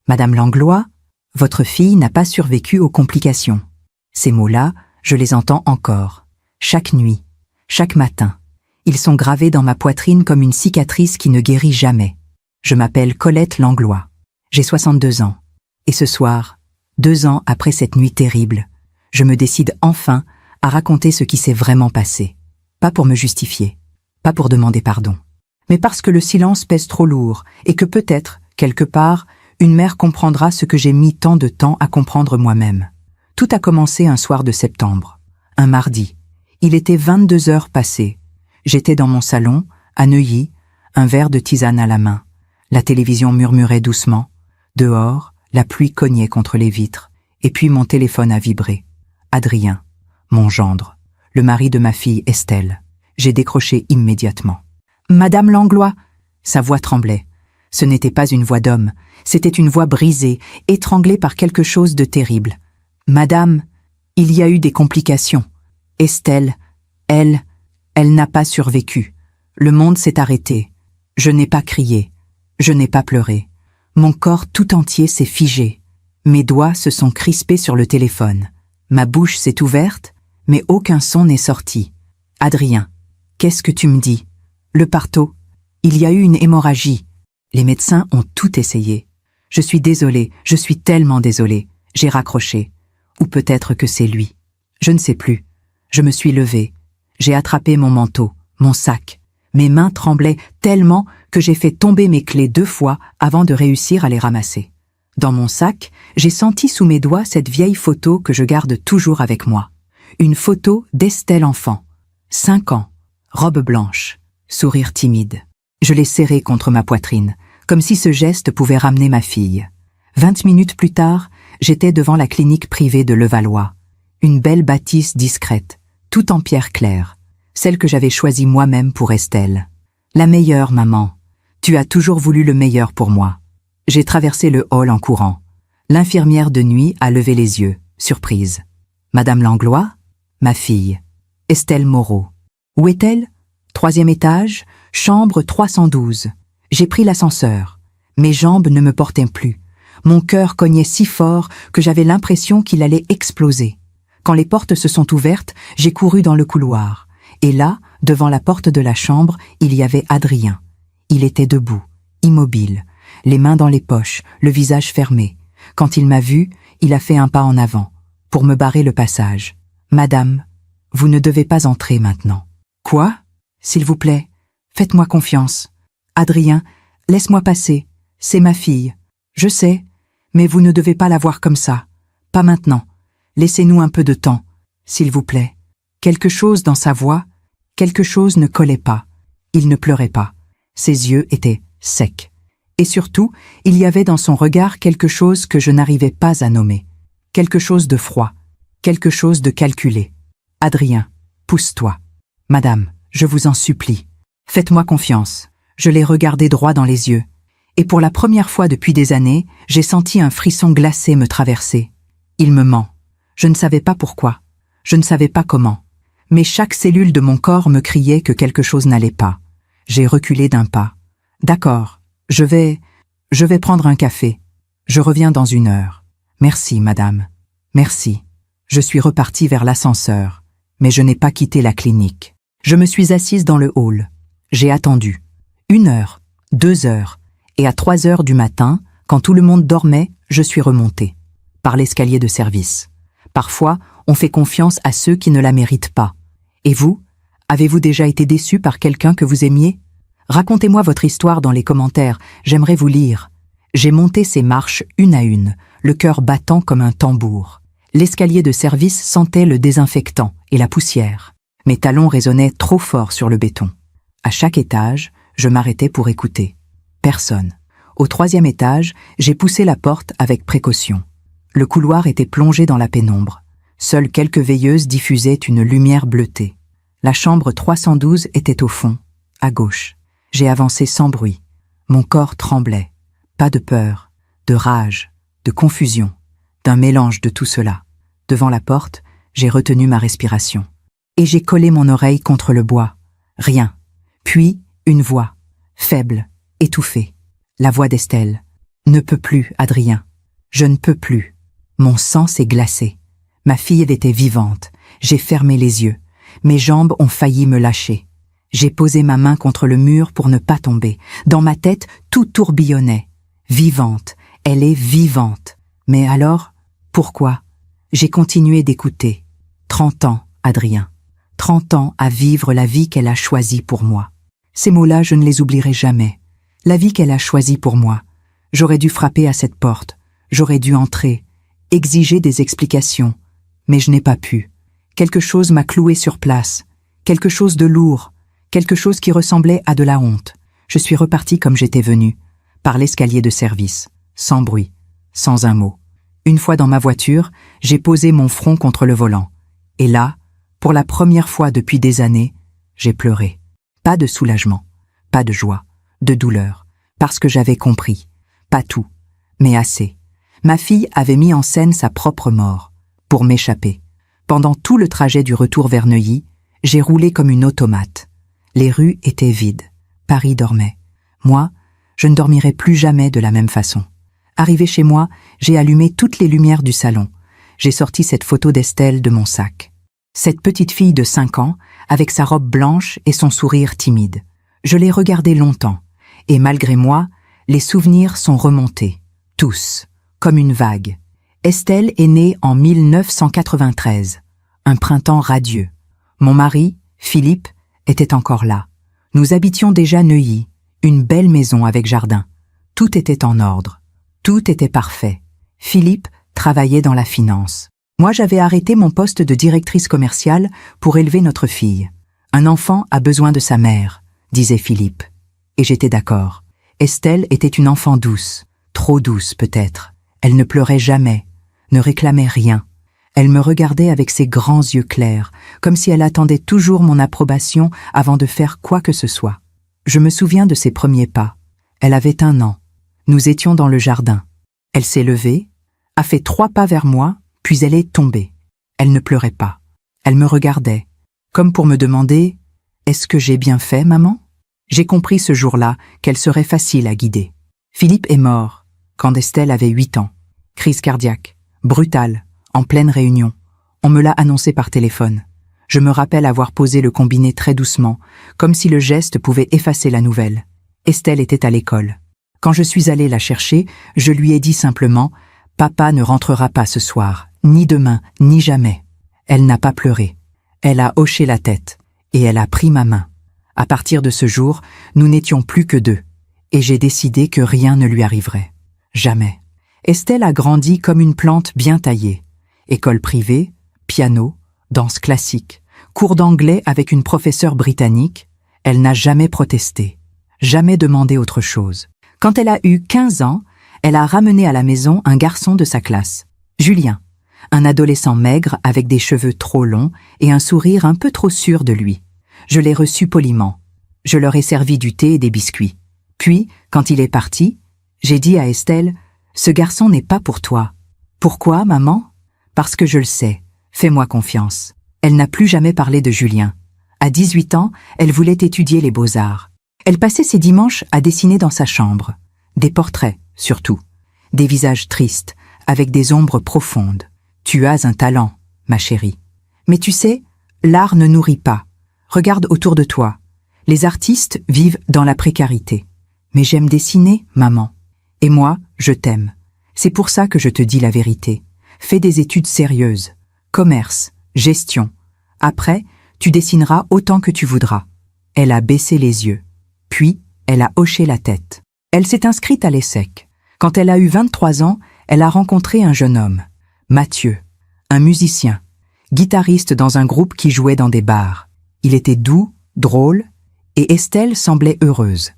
Madame Langlois, votre fille n'a pas survécu aux complications. Ces mots-là, je les entends encore. Chaque nuit, chaque matin. Ils sont gravés dans ma poitrine comme une cicatrice qui ne guérit jamais. Je m'appelle Colette Langlois. J'ai 62 ans. Et ce soir, 2 ans après cette nuit terrible, je me décide enfin à raconter ce qui s'est vraiment passé. Pas pour me justifier, pas pour demander pardon, mais parce que le silence pèse trop lourd et que peut-être, quelque part, une mère comprendra ce que j'ai mis tant de temps à comprendre moi-même. Tout a commencé un soir de septembre, un mardi. Il était 22 heures passées. J'étais dans mon salon, à Neuilly, un verre de tisane à la main. La télévision murmurait doucement. Dehors, la pluie cognait contre les vitres. Et puis mon téléphone a vibré. Adrien, mon gendre, le mari de ma fille Estelle. J'ai décroché immédiatement. « Madame Langlois !» Sa voix tremblait. Ce n'était pas une voix d'homme, c'était une voix brisée, étranglée par quelque chose de terrible. « Madame, il y a eu des complications. Estelle, elle n'a pas survécu. Le monde s'est arrêté. Je n'ai pas crié. Je n'ai pas pleuré. Mon corps tout entier s'est figé. Mes doigts se sont crispés sur le téléphone. Ma bouche s'est ouverte, mais aucun son n'est sorti. Adrien, qu'est-ce que tu me dis? Le parto. Il y a eu une hémorragie. Les médecins ont tout essayé. Je suis désolée, je suis tellement désolée. J'ai raccroché. Ou peut-être que c'est lui. Je ne sais plus. Je me suis levée. J'ai attrapé mon manteau, mon sac. Mes mains tremblaient tellement que j'ai fait tomber mes clés 2 fois avant de réussir à les ramasser. Dans mon sac, j'ai senti sous mes doigts cette vieille photo que je garde toujours avec moi. Une photo d'Estelle enfant. 5 ans, robe blanche, sourire timide. Je l'ai serrée contre ma poitrine, comme si ce geste pouvait ramener ma fille. 20 minutes plus tard, j'étais devant la clinique privée de Levallois. Une belle bâtisse discrète, tout en pierre claire, celle que j'avais choisie moi-même pour Estelle. La meilleure, maman. Tu as toujours voulu le meilleur pour moi. J'ai traversé le hall en courant. L'infirmière de nuit a levé les yeux, surprise. Madame Langlois? Ma fille. Estelle Moreau. Où est-elle? 3e étage, chambre 312. J'ai pris l'ascenseur. Mes jambes ne me portaient plus. Mon cœur cognait si fort que j'avais l'impression qu'il allait exploser. Quand les portes se sont ouvertes, j'ai couru dans le couloir. Et là, devant la porte de la chambre, il y avait Adrien. Il était debout, immobile, les mains dans les poches, le visage fermé. Quand il m'a vu, il a fait un pas en avant, pour me barrer le passage. « Madame, vous ne devez pas entrer maintenant. »« Quoi? S'il vous plaît, faites-moi confiance. Adrien, laisse-moi passer. C'est ma fille. Je sais, mais vous ne devez pas la voir comme ça. Pas maintenant. Laissez-nous un peu de temps, s'il vous plaît. » Quelque chose dans sa voix, quelque chose ne collait pas. Il ne pleurait pas. Ses yeux étaient secs. Et surtout, il y avait dans son regard quelque chose que je n'arrivais pas à nommer. Quelque chose de froid, quelque chose de calculé. « Adrien, pousse-toi. Madame, je vous en supplie. Faites-moi confiance. » Je l'ai regardé droit dans les yeux. Et pour la première fois depuis des années, j'ai senti un frisson glacé me traverser. Il me ment. Je ne savais pas pourquoi. Je ne savais pas comment. Mais chaque cellule de mon corps me criait que quelque chose n'allait pas. J'ai reculé d'un pas. « D'accord, je vais prendre un café. Je reviens dans 1 heure. Merci, madame. Merci. » Je suis reparti vers l'ascenseur, mais je n'ai pas quitté la clinique. Je me suis assise dans le hall. J'ai attendu. 1 heure, 2 heures, et à 3 heures du matin, quand tout le monde dormait, je suis remontée. Par l'escalier de service. Parfois, on fait confiance à ceux qui ne la méritent pas. Et vous, avez-vous déjà été déçu par quelqu'un que vous aimiez? Racontez-moi votre histoire dans les commentaires, j'aimerais vous lire. J'ai monté ces marches 1 à 1, le cœur battant comme un tambour. L'escalier de service sentait le désinfectant et la poussière. Mes talons résonnaient trop fort sur le béton. À chaque étage, je m'arrêtais pour écouter. Personne. Au 3e étage, j'ai poussé la porte avec précaution. Le couloir était plongé dans la pénombre. Seules quelques veilleuses diffusaient une lumière bleutée. La chambre 312 était au fond, à gauche. J'ai avancé sans bruit. Mon corps tremblait. Pas de peur, de rage, de confusion, d'un mélange de tout cela. Devant la porte, j'ai retenu ma respiration. Et j'ai collé mon oreille contre le bois. Rien. Puis, une voix, faible, étouffée. La voix d'Estelle. Ne peux plus, Adrien. Je ne peux plus. Mon sang s'est glacé. Ma fille était vivante. J'ai fermé les yeux. Mes jambes ont failli me lâcher. J'ai posé ma main contre le mur pour ne pas tomber. Dans ma tête, tout tourbillonnait. Vivante. Elle est vivante. Mais alors, pourquoi? J'ai continué d'écouter. 30 ans, Adrien. 30 ans à vivre la vie qu'elle a choisie pour moi. Ces mots-là, je ne les oublierai jamais. La vie qu'elle a choisie pour moi. J'aurais dû frapper à cette porte. J'aurais dû entrer, exiger des explications. Mais je n'ai pas pu. Quelque chose m'a cloué sur place. Quelque chose de lourd. Quelque chose qui ressemblait à de la honte. Je suis reparti comme j'étais venu, par l'escalier de service, sans bruit, sans un mot. Une fois dans ma voiture, j'ai posé mon front contre le volant. Et là, pour la première fois depuis des années, j'ai pleuré. Pas de soulagement, pas de joie, de douleur, parce que j'avais compris. Pas tout, mais assez. Ma fille avait mis en scène sa propre mort, pour m'échapper. Pendant tout le trajet du retour vers Neuilly, j'ai roulé comme une automate. Les rues étaient vides. Paris dormait. Moi, je ne dormirai plus jamais de la même façon. Arrivé chez moi, j'ai allumé toutes les lumières du salon. J'ai sorti cette photo d'Estelle de mon sac. Cette petite fille de 5 ans, avec sa robe blanche et son sourire timide. Je l'ai regardée longtemps, et malgré moi, les souvenirs sont remontés. Tous, comme une vague. Estelle est née en 1993, un printemps radieux. Mon mari, Philippe, était encore là. Nous habitions déjà Neuilly, une belle maison avec jardin. Tout était en ordre. Tout était parfait. Philippe travaillait dans la finance. Moi, j'avais arrêté mon poste de directrice commerciale pour élever notre fille. Un enfant a besoin de sa mère, disait Philippe. Et j'étais d'accord. Estelle était une enfant douce, trop douce peut-être. Elle ne pleurait jamais, ne réclamait rien. Elle me regardait avec ses grands yeux clairs, comme si elle attendait toujours mon approbation avant de faire quoi que ce soit. Je me souviens de ses premiers pas. Elle avait 1 an. Nous étions dans le jardin. Elle s'est levée, a fait 3 pas vers moi, puis elle est tombée. Elle ne pleurait pas. Elle me regardait, comme pour me demander « Est-ce que j'ai bien fait, maman ?» J'ai compris ce jour-là qu'elle serait facile à guider. Philippe est mort quand Estelle avait 8 ans. Crise cardiaque, brutale, en pleine réunion. On me l'a annoncé par téléphone. Je me rappelle avoir posé le combiné très doucement, comme si le geste pouvait effacer la nouvelle. Estelle était à l'école. Quand je suis allée la chercher, je lui ai dit simplement « Papa ne rentrera pas ce soir, ni demain, ni jamais ». Elle n'a pas pleuré. Elle a hoché la tête, et elle a pris ma main. À partir de ce jour, nous n'étions plus que 2, et j'ai décidé que rien ne lui arriverait. Jamais. Estelle a grandi comme une plante bien taillée. École privée, piano, danse classique, cours d'anglais avec une professeure britannique. Elle n'a jamais protesté, jamais demandé autre chose. Quand elle a eu 15 ans, elle a ramené à la maison un garçon de sa classe, Julien, un adolescent maigre avec des cheveux trop longs et un sourire un peu trop sûr de lui. Je l'ai reçu poliment. Je leur ai servi du thé et des biscuits. Puis, quand il est parti, j'ai dit à Estelle « Ce garçon n'est pas pour toi. » « Pourquoi, maman ? » « Parce que je le sais. Fais-moi confiance. » Elle n'a plus jamais parlé de Julien. À 18 ans, elle voulait étudier les beaux-arts. Elle passait ses dimanches à dessiner dans sa chambre. Des portraits, surtout. Des visages tristes, avec des ombres profondes. Tu as un talent, ma chérie. Mais tu sais, l'art ne nourrit pas. Regarde autour de toi. Les artistes vivent dans la précarité. Mais j'aime dessiner, maman. Et moi, je t'aime. C'est pour ça que je te dis la vérité. Fais des études sérieuses. Commerce, gestion. Après, tu dessineras autant que tu voudras. Elle a baissé les yeux. Puis, elle a hoché la tête. Elle s'est inscrite à l'ESSEC. Quand elle a eu 23 ans, elle a rencontré un jeune homme, Mathieu, un musicien, guitariste dans un groupe qui jouait dans des bars. Il était doux, drôle, et Estelle semblait heureuse.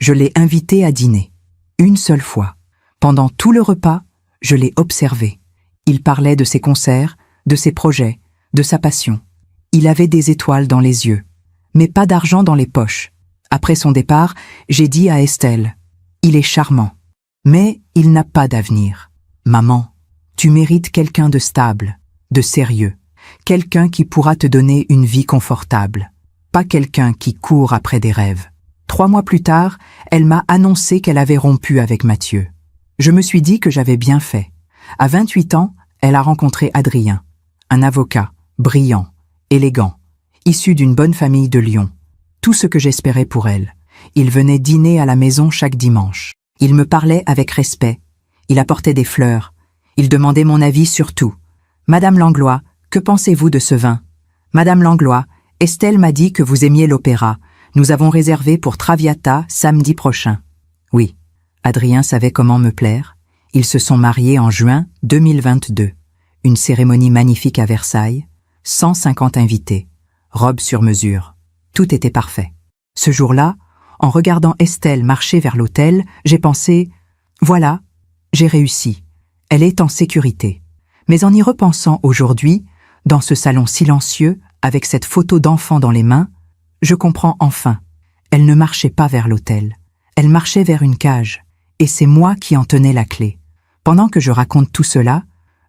Je l'ai invité à dîner. Une seule fois. Pendant tout le repas, je l'ai observé. Il parlait de ses concerts, de ses projets, de sa passion. Il avait des étoiles dans les yeux, mais pas d'argent dans les poches. Après son départ, j'ai dit à Estelle, « Il est charmant, mais il n'a pas d'avenir. Maman, tu mérites quelqu'un de stable, de sérieux, quelqu'un qui pourra te donner une vie confortable, pas quelqu'un qui court après des rêves. » 3 mois plus tard, elle m'a annoncé qu'elle avait rompu avec Mathieu. Je me suis dit que j'avais bien fait. À 28 ans, elle a rencontré Adrien, un avocat, brillant, élégant, issu d'une bonne famille de Lyon. Tout ce que j'espérais pour elle. Il venait dîner à la maison chaque dimanche. Il me parlait avec respect. Il apportait des fleurs. Il demandait mon avis sur tout. « Madame Langlois, que pensez-vous de ce vin ?»« Madame Langlois, Estelle m'a dit que vous aimiez l'opéra. Nous avons réservé pour Traviata samedi prochain. » Oui, Adrien savait comment me plaire. Ils se sont mariés en juin 2022. Une cérémonie magnifique à Versailles, 150 invités, robe sur mesure. Tout était parfait. Ce jour-là, en regardant Estelle marcher vers l'hôtel, j'ai pensé « Voilà, j'ai réussi. Elle est en sécurité. » Mais en y repensant aujourd'hui, dans ce salon silencieux, avec cette photo d'enfant dans les mains, je comprends enfin. Elle ne marchait pas vers l'hôtel. Elle marchait vers une cage. Et c'est moi qui en tenais la clé. Pendant que je raconte tout cela,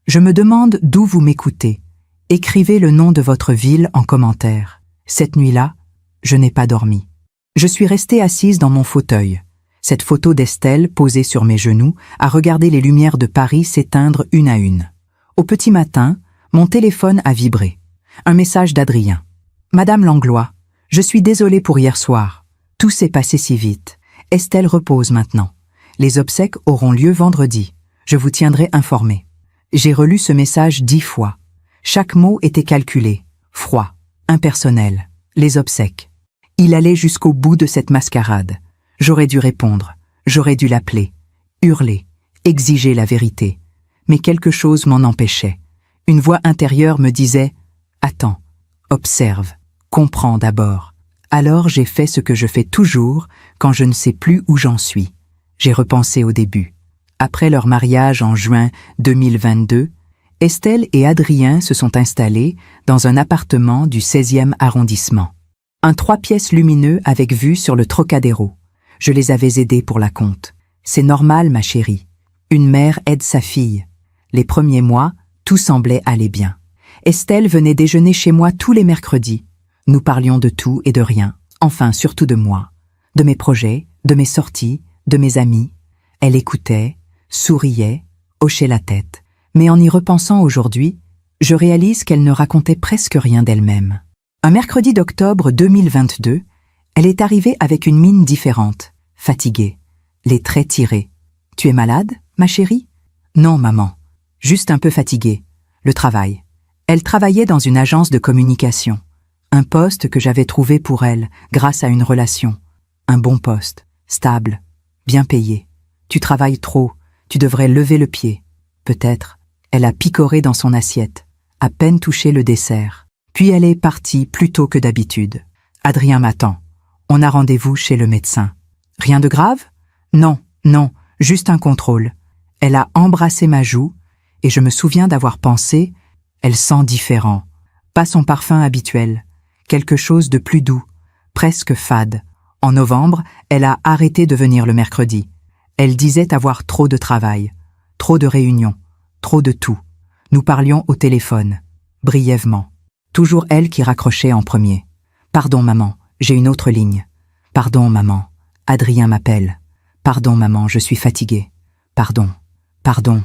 je me demande d'où vous m'écoutez. Écrivez le nom de votre ville en commentaire. Cette nuit-là, je n'ai pas dormi. Je suis restée assise dans mon fauteuil. Cette photo d'Estelle, posée sur mes genoux, à regarder les lumières de Paris s'éteindre une à une. Au petit matin, mon téléphone a vibré. Un message d'Adrien. « Madame Langlois, je suis désolée pour hier soir. Tout s'est passé si vite. Estelle repose maintenant. Les obsèques auront lieu vendredi. Je vous tiendrai informé. » J'ai relu ce message 10 fois. Chaque mot était calculé, froid, impersonnel. Les obsèques. Il allait jusqu'au bout de cette mascarade. J'aurais dû répondre. J'aurais dû l'appeler. Hurler. Exiger la vérité. Mais quelque chose m'en empêchait. Une voix intérieure me disait « Attends, observe, comprends d'abord. » Alors j'ai fait ce que je fais toujours quand je ne sais plus où j'en suis. J'ai repensé au début. Après leur mariage en juin 2022, Estelle et Adrien se sont installés dans un appartement du 16e arrondissement. Un 3 pièces lumineux avec vue sur le Trocadéro. Je les avais aidés pour la compte. C'est normal, ma chérie. Une mère aide sa fille. Les premiers mois, tout semblait aller bien. Estelle venait déjeuner chez moi tous les mercredis. Nous parlions de tout et de rien. Enfin, surtout de moi. De mes projets, de mes sorties, de mes amis. Elle écoutait, souriait, hochait la tête. Mais en y repensant aujourd'hui, je réalise qu'elle ne racontait presque rien d'elle-même. Un mercredi d'octobre 2022, elle est arrivée avec une mine différente, fatiguée, les traits tirés. « Tu es malade, ma chérie ?»« Non, maman. Juste un peu fatiguée. Le travail. » Elle travaillait dans une agence de communication. Un poste que j'avais trouvé pour elle, grâce à une relation. Un bon poste, stable, bien payé. « Tu travailles trop, tu devrais lever le pied. » Peut-être. Elle a picoré dans son assiette, à peine touché le dessert. Puis elle est partie plus tôt que d'habitude. Adrien m'attend. On a rendez-vous chez le médecin. Rien de grave? Non, non, juste un contrôle. Elle a embrassé ma joue, et je me souviens d'avoir pensé, elle sent différent. Pas son parfum habituel, quelque chose de plus doux, presque fade. En novembre, elle a arrêté de venir le mercredi. Elle disait avoir trop de travail, trop de réunions, trop de tout. Nous parlions au téléphone, brièvement. Toujours elle qui raccrochait en premier. « Pardon, maman, j'ai une autre ligne. »« Pardon, maman, Adrien m'appelle. »« Pardon, maman, je suis fatiguée. »« Pardon, pardon,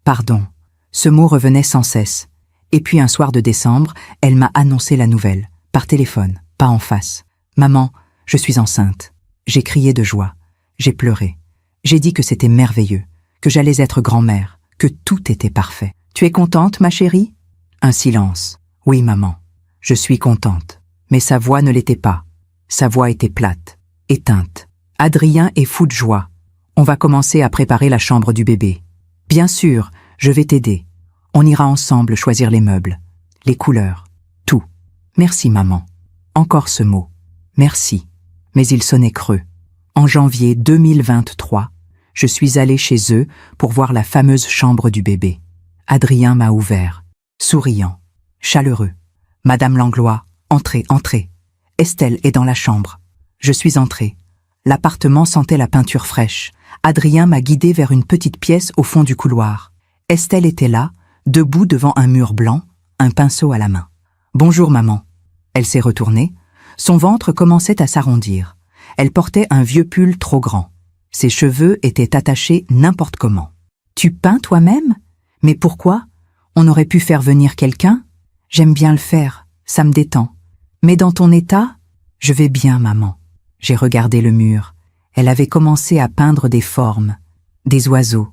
pardon. » Ce mot revenait sans cesse. Et puis un soir de décembre, elle m'a annoncé la nouvelle, par téléphone, pas en face. « Maman, je suis enceinte. » J'ai crié de joie. J'ai pleuré. J'ai dit que c'était merveilleux, que j'allais être grand-mère, que tout était parfait. « Tu es contente, ma chérie ?» Un silence. « Oui, maman, je suis contente. » Mais sa voix ne l'était pas. Sa voix était plate, éteinte. Adrien est fou de joie. On va commencer à préparer la chambre du bébé. Bien sûr, je vais t'aider. On ira ensemble choisir les meubles, les couleurs, tout. Merci, maman. Encore ce mot. Merci. Mais il sonnait creux. En janvier 2023, je suis allée chez eux pour voir la fameuse chambre du bébé. Adrien m'a ouvert, souriant, chaleureux. « Madame Langlois, entrez, entrez. Estelle est dans la chambre. » Je suis entrée. L'appartement sentait la peinture fraîche. Adrien m'a guidée vers une petite pièce au fond du couloir. Estelle était là, debout devant un mur blanc, un pinceau à la main. « Bonjour, maman. » Elle s'est retournée. Son ventre commençait à s'arrondir. Elle portait un vieux pull trop grand. Ses cheveux étaient attachés n'importe comment. « Tu peins toi-même? Mais pourquoi? On aurait pu faire venir quelqu'un? J'aime bien le faire, ça me détend. Mais dans ton état? Je vais bien, maman. » J'ai regardé le mur. Elle avait commencé à peindre des formes, des oiseaux,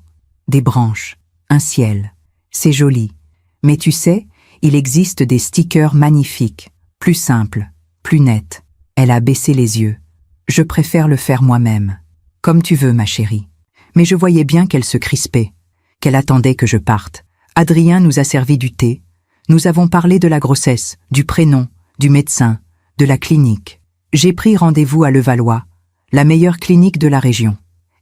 des branches, un ciel. C'est joli. Mais tu sais, il existe des stickers magnifiques, plus simples, plus nets. Elle a baissé les yeux. Je préfère le faire moi-même. Comme tu veux, ma chérie. Mais je voyais bien qu'elle se crispait, qu'elle attendait que je parte. Adrien nous a servi du thé. Nous avons parlé de la grossesse, du prénom, du médecin, de la clinique. J'ai pris rendez-vous à Levallois, la meilleure clinique de la région.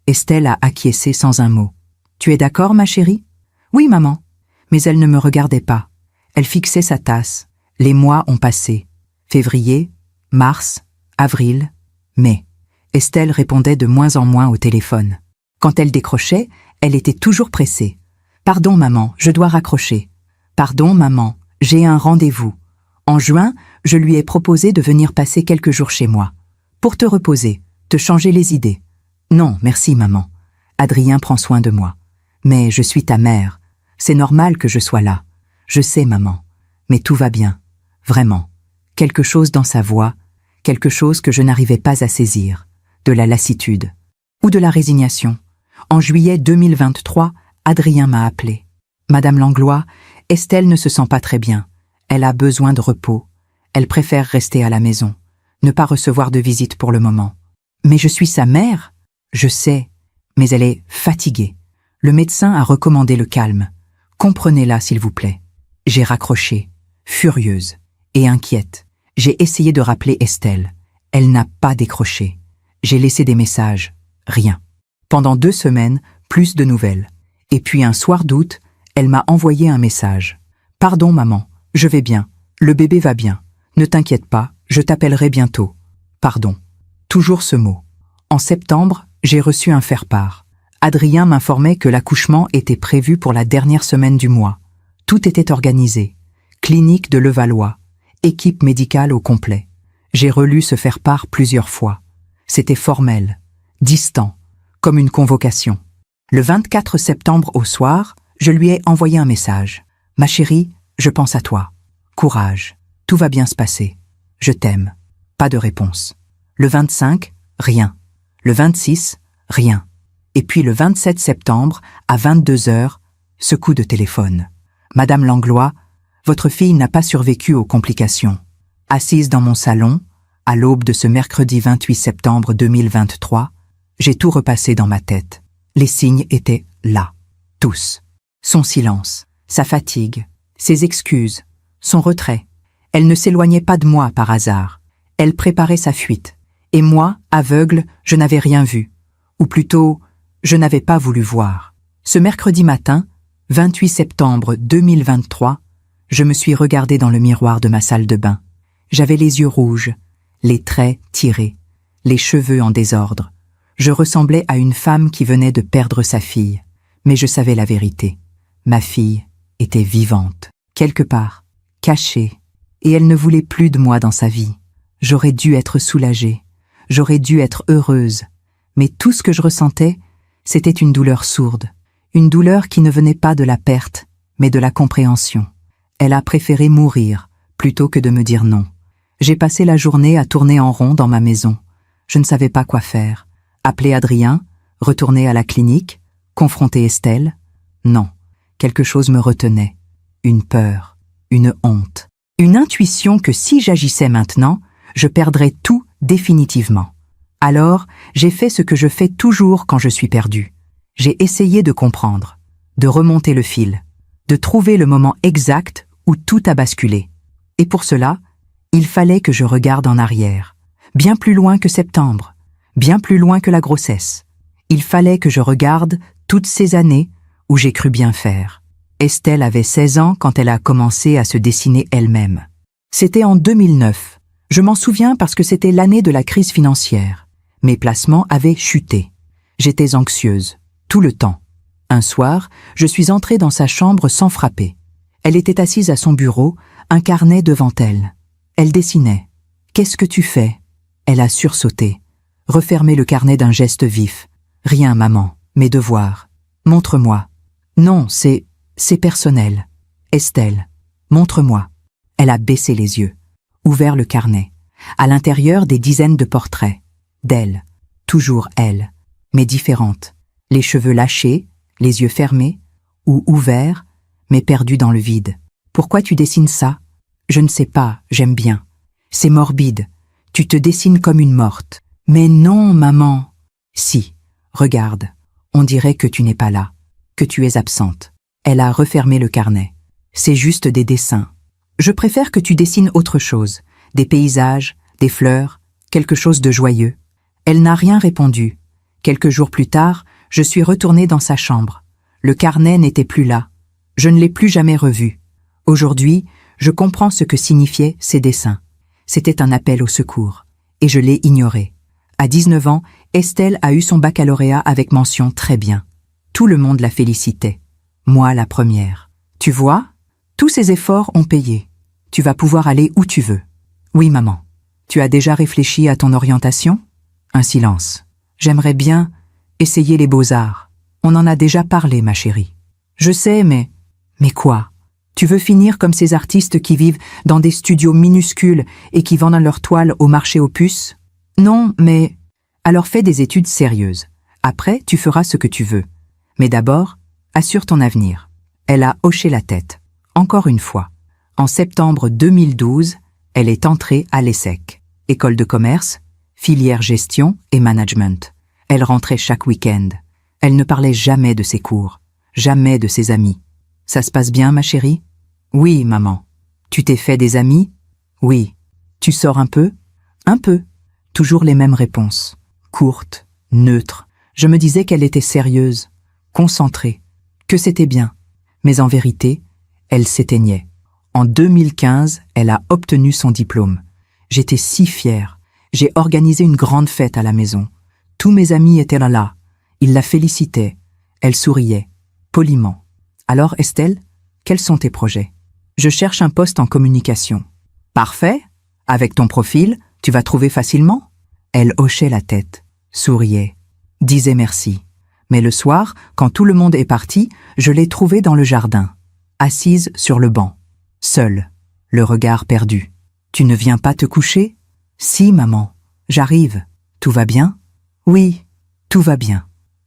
Estelle a acquiescé sans un mot. « Tu es d'accord, ma chérie? »« Oui, maman. » Mais elle ne me regardait pas. Elle fixait sa tasse. Les mois ont passé. Février, mars, avril, mai. Estelle répondait de moins en moins au téléphone. Quand elle décrochait, elle était toujours pressée. « Pardon, maman, je dois raccrocher. »« Pardon, maman, j'ai un rendez-vous. » En juin, je lui ai proposé de venir passer quelques jours chez moi. Pour te reposer, te changer les idées. « Non, merci, maman. Adrien prend soin de moi. Mais je suis ta mère. C'est normal que je sois là. Je sais, maman. Mais tout va bien. Vraiment. » Quelque chose dans sa voix, quelque chose que je n'arrivais pas à saisir. De la lassitude. Ou de la résignation. En juillet 2023, Adrien m'a appelé. « Madame Langlois, Estelle ne se sent pas très bien. Elle a besoin de repos. Elle préfère rester à la maison. Ne pas recevoir de visite pour le moment. »« Mais je suis sa mère. » »« Je sais, mais elle est fatiguée. Le médecin a recommandé le calme. Comprenez-la, s'il vous plaît. » J'ai raccroché, furieuse et inquiète. J'ai essayé de rappeler Estelle. Elle n'a pas décroché. J'ai laissé des messages. Rien. Pendant 2 semaines, plus de nouvelles. Et puis un soir d'août, elle m'a envoyé un message. « Pardon, maman, je vais bien. Le bébé va bien. Ne t'inquiète pas, je t'appellerai bientôt. Pardon. » Toujours ce mot. En septembre, j'ai reçu un faire-part. Adrien m'informait que l'accouchement était prévu pour la dernière semaine du mois. Tout était organisé. Clinique de Levallois. Équipe médicale au complet. J'ai relu ce faire-part plusieurs fois. C'était formel, distant, comme une convocation. Le 24 septembre au soir, je lui ai envoyé un message. « Ma chérie, je pense à toi. Courage, tout va bien se passer. Je t'aime. » Pas de réponse. Le 25, rien. Le 26, rien. Et puis le 27 septembre, à 22h, ce coup de téléphone. « Madame Langlois, votre fille n'a pas survécu aux complications. » Assise dans mon salon, à l'aube de ce mercredi 28 septembre 2023, j'ai tout repassé dans ma tête. Les signes étaient là, tous. Son silence, sa fatigue, ses excuses, son retrait. Elle ne s'éloignait pas de moi par hasard. Elle préparait sa fuite. Et moi, aveugle, je n'avais rien vu. Ou plutôt, je n'avais pas voulu voir. Ce mercredi matin, 28 septembre 2023, je me suis regardé dans le miroir de ma salle de bain. J'avais les yeux rouges, les traits tirés, les cheveux en désordre. Je ressemblais à une femme qui venait de perdre sa fille. Mais je savais la vérité. Ma fille était vivante, quelque part, cachée, et elle ne voulait plus de moi dans sa vie. J'aurais dû être soulagée, j'aurais dû être heureuse, mais tout ce que je ressentais, c'était une douleur sourde, une douleur qui ne venait pas de la perte, mais de la compréhension. Elle a préféré mourir plutôt que de me dire non. J'ai passé la journée à tourner en rond dans ma maison. Je ne savais pas quoi faire. Appeler Adrien, retourner à la clinique, confronter Estelle. Non, quelque chose me retenait. Une peur, une honte, une intuition que si j'agissais maintenant, je perdrais tout définitivement. Alors, j'ai fait ce que je fais toujours quand je suis perdue. J'ai essayé de comprendre, de remonter le fil, de trouver le moment exact où tout a basculé. Et pour cela, il fallait que je regarde en arrière, bien plus loin que septembre, bien plus loin que la grossesse. Il fallait que je regarde toutes ces années où j'ai cru bien faire. Estelle avait 16 ans quand elle a commencé à se dessiner elle-même. C'était en 2009. Je m'en souviens parce que c'était l'année de la crise financière. Mes placements avaient chuté. J'étais anxieuse, tout le temps. Un soir, je suis entrée dans sa chambre sans frapper. Elle était assise à son bureau, un carnet devant elle. Elle dessinait. « Qu'est-ce que tu fais ?» Elle a sursauté, refermé le carnet d'un geste vif. « Rien, maman. Mes devoirs. Montre-moi. Non, c'est personnel. Estelle. Montre-moi. Elle a baissé les yeux, ouvert le carnet. À l'intérieur, des dizaines de portraits. D'elle. Toujours elle. Mais différente. Les cheveux lâchés, les yeux fermés, ou ouverts, mais perdus dans le vide. Pourquoi tu dessines ça? Je ne sais pas, j'aime bien. C'est morbide. Tu te dessines comme une morte. Mais non, maman. Si, regarde. On dirait que tu n'es pas là, que tu es absente. Elle a refermé le carnet. C'est juste des dessins. Je préfère que tu dessines autre chose. Des paysages, des fleurs, quelque chose de joyeux. Elle n'a rien répondu. Quelques jours plus tard, je suis retournée dans sa chambre. Le carnet n'était plus là. Je ne l'ai plus jamais revu. Aujourd'hui, je comprends ce que signifiaient ces dessins. C'était un appel au secours. Et je l'ai ignoré. À 19 ans, Estelle a eu son baccalauréat avec mention très bien. Tout le monde la félicitait. Moi, la première. Tu vois? Tous ces efforts ont payé. Tu vas pouvoir aller où tu veux. Oui, maman. Tu as déjà réfléchi à ton orientation? Un silence. J'aimerais bien essayer les beaux-arts. On en a déjà parlé, ma chérie. Je sais, mais... Mais quoi? Tu veux finir comme ces artistes qui vivent dans des studios minuscules et qui vendent leurs toiles au marché aux puces? Non, mais... Alors fais des études sérieuses. Après, tu feras ce que tu veux. Mais d'abord, assure ton avenir. Elle a hoché la tête. Encore une fois. En septembre 2012, elle est entrée à l'ESSEC. École de commerce, filière gestion et management. Elle rentrait chaque week-end. Elle ne parlait jamais de ses cours, jamais de ses amis. Ça se passe bien, ma chérie? Oui, maman. Tu t'es fait des amis? Oui. Tu sors un peu? Un peu. Toujours les mêmes réponses. Courtes, neutres. Je me disais qu'elle était sérieuse, concentrée, que c'était bien. Mais en vérité, elle s'éteignait. En 2015, elle a obtenu son diplôme. J'étais si fière. J'ai organisé une grande fête à la maison. Tous mes amis étaient là. Ils la félicitaient. Elle souriait, poliment. Alors, Estelle, quels sont tes projets? Je cherche un poste en communication. Parfait. Avec ton profil, tu vas trouver facilement? Elle hochait la tête, souriait, disait merci. Mais le soir, quand tout le monde est parti, je l'ai trouvée dans le jardin, assise sur le banc, seule, le regard perdu. Tu ne viens pas te coucher? Si, maman, j'arrive. Tout va bien? Oui, tout va bien.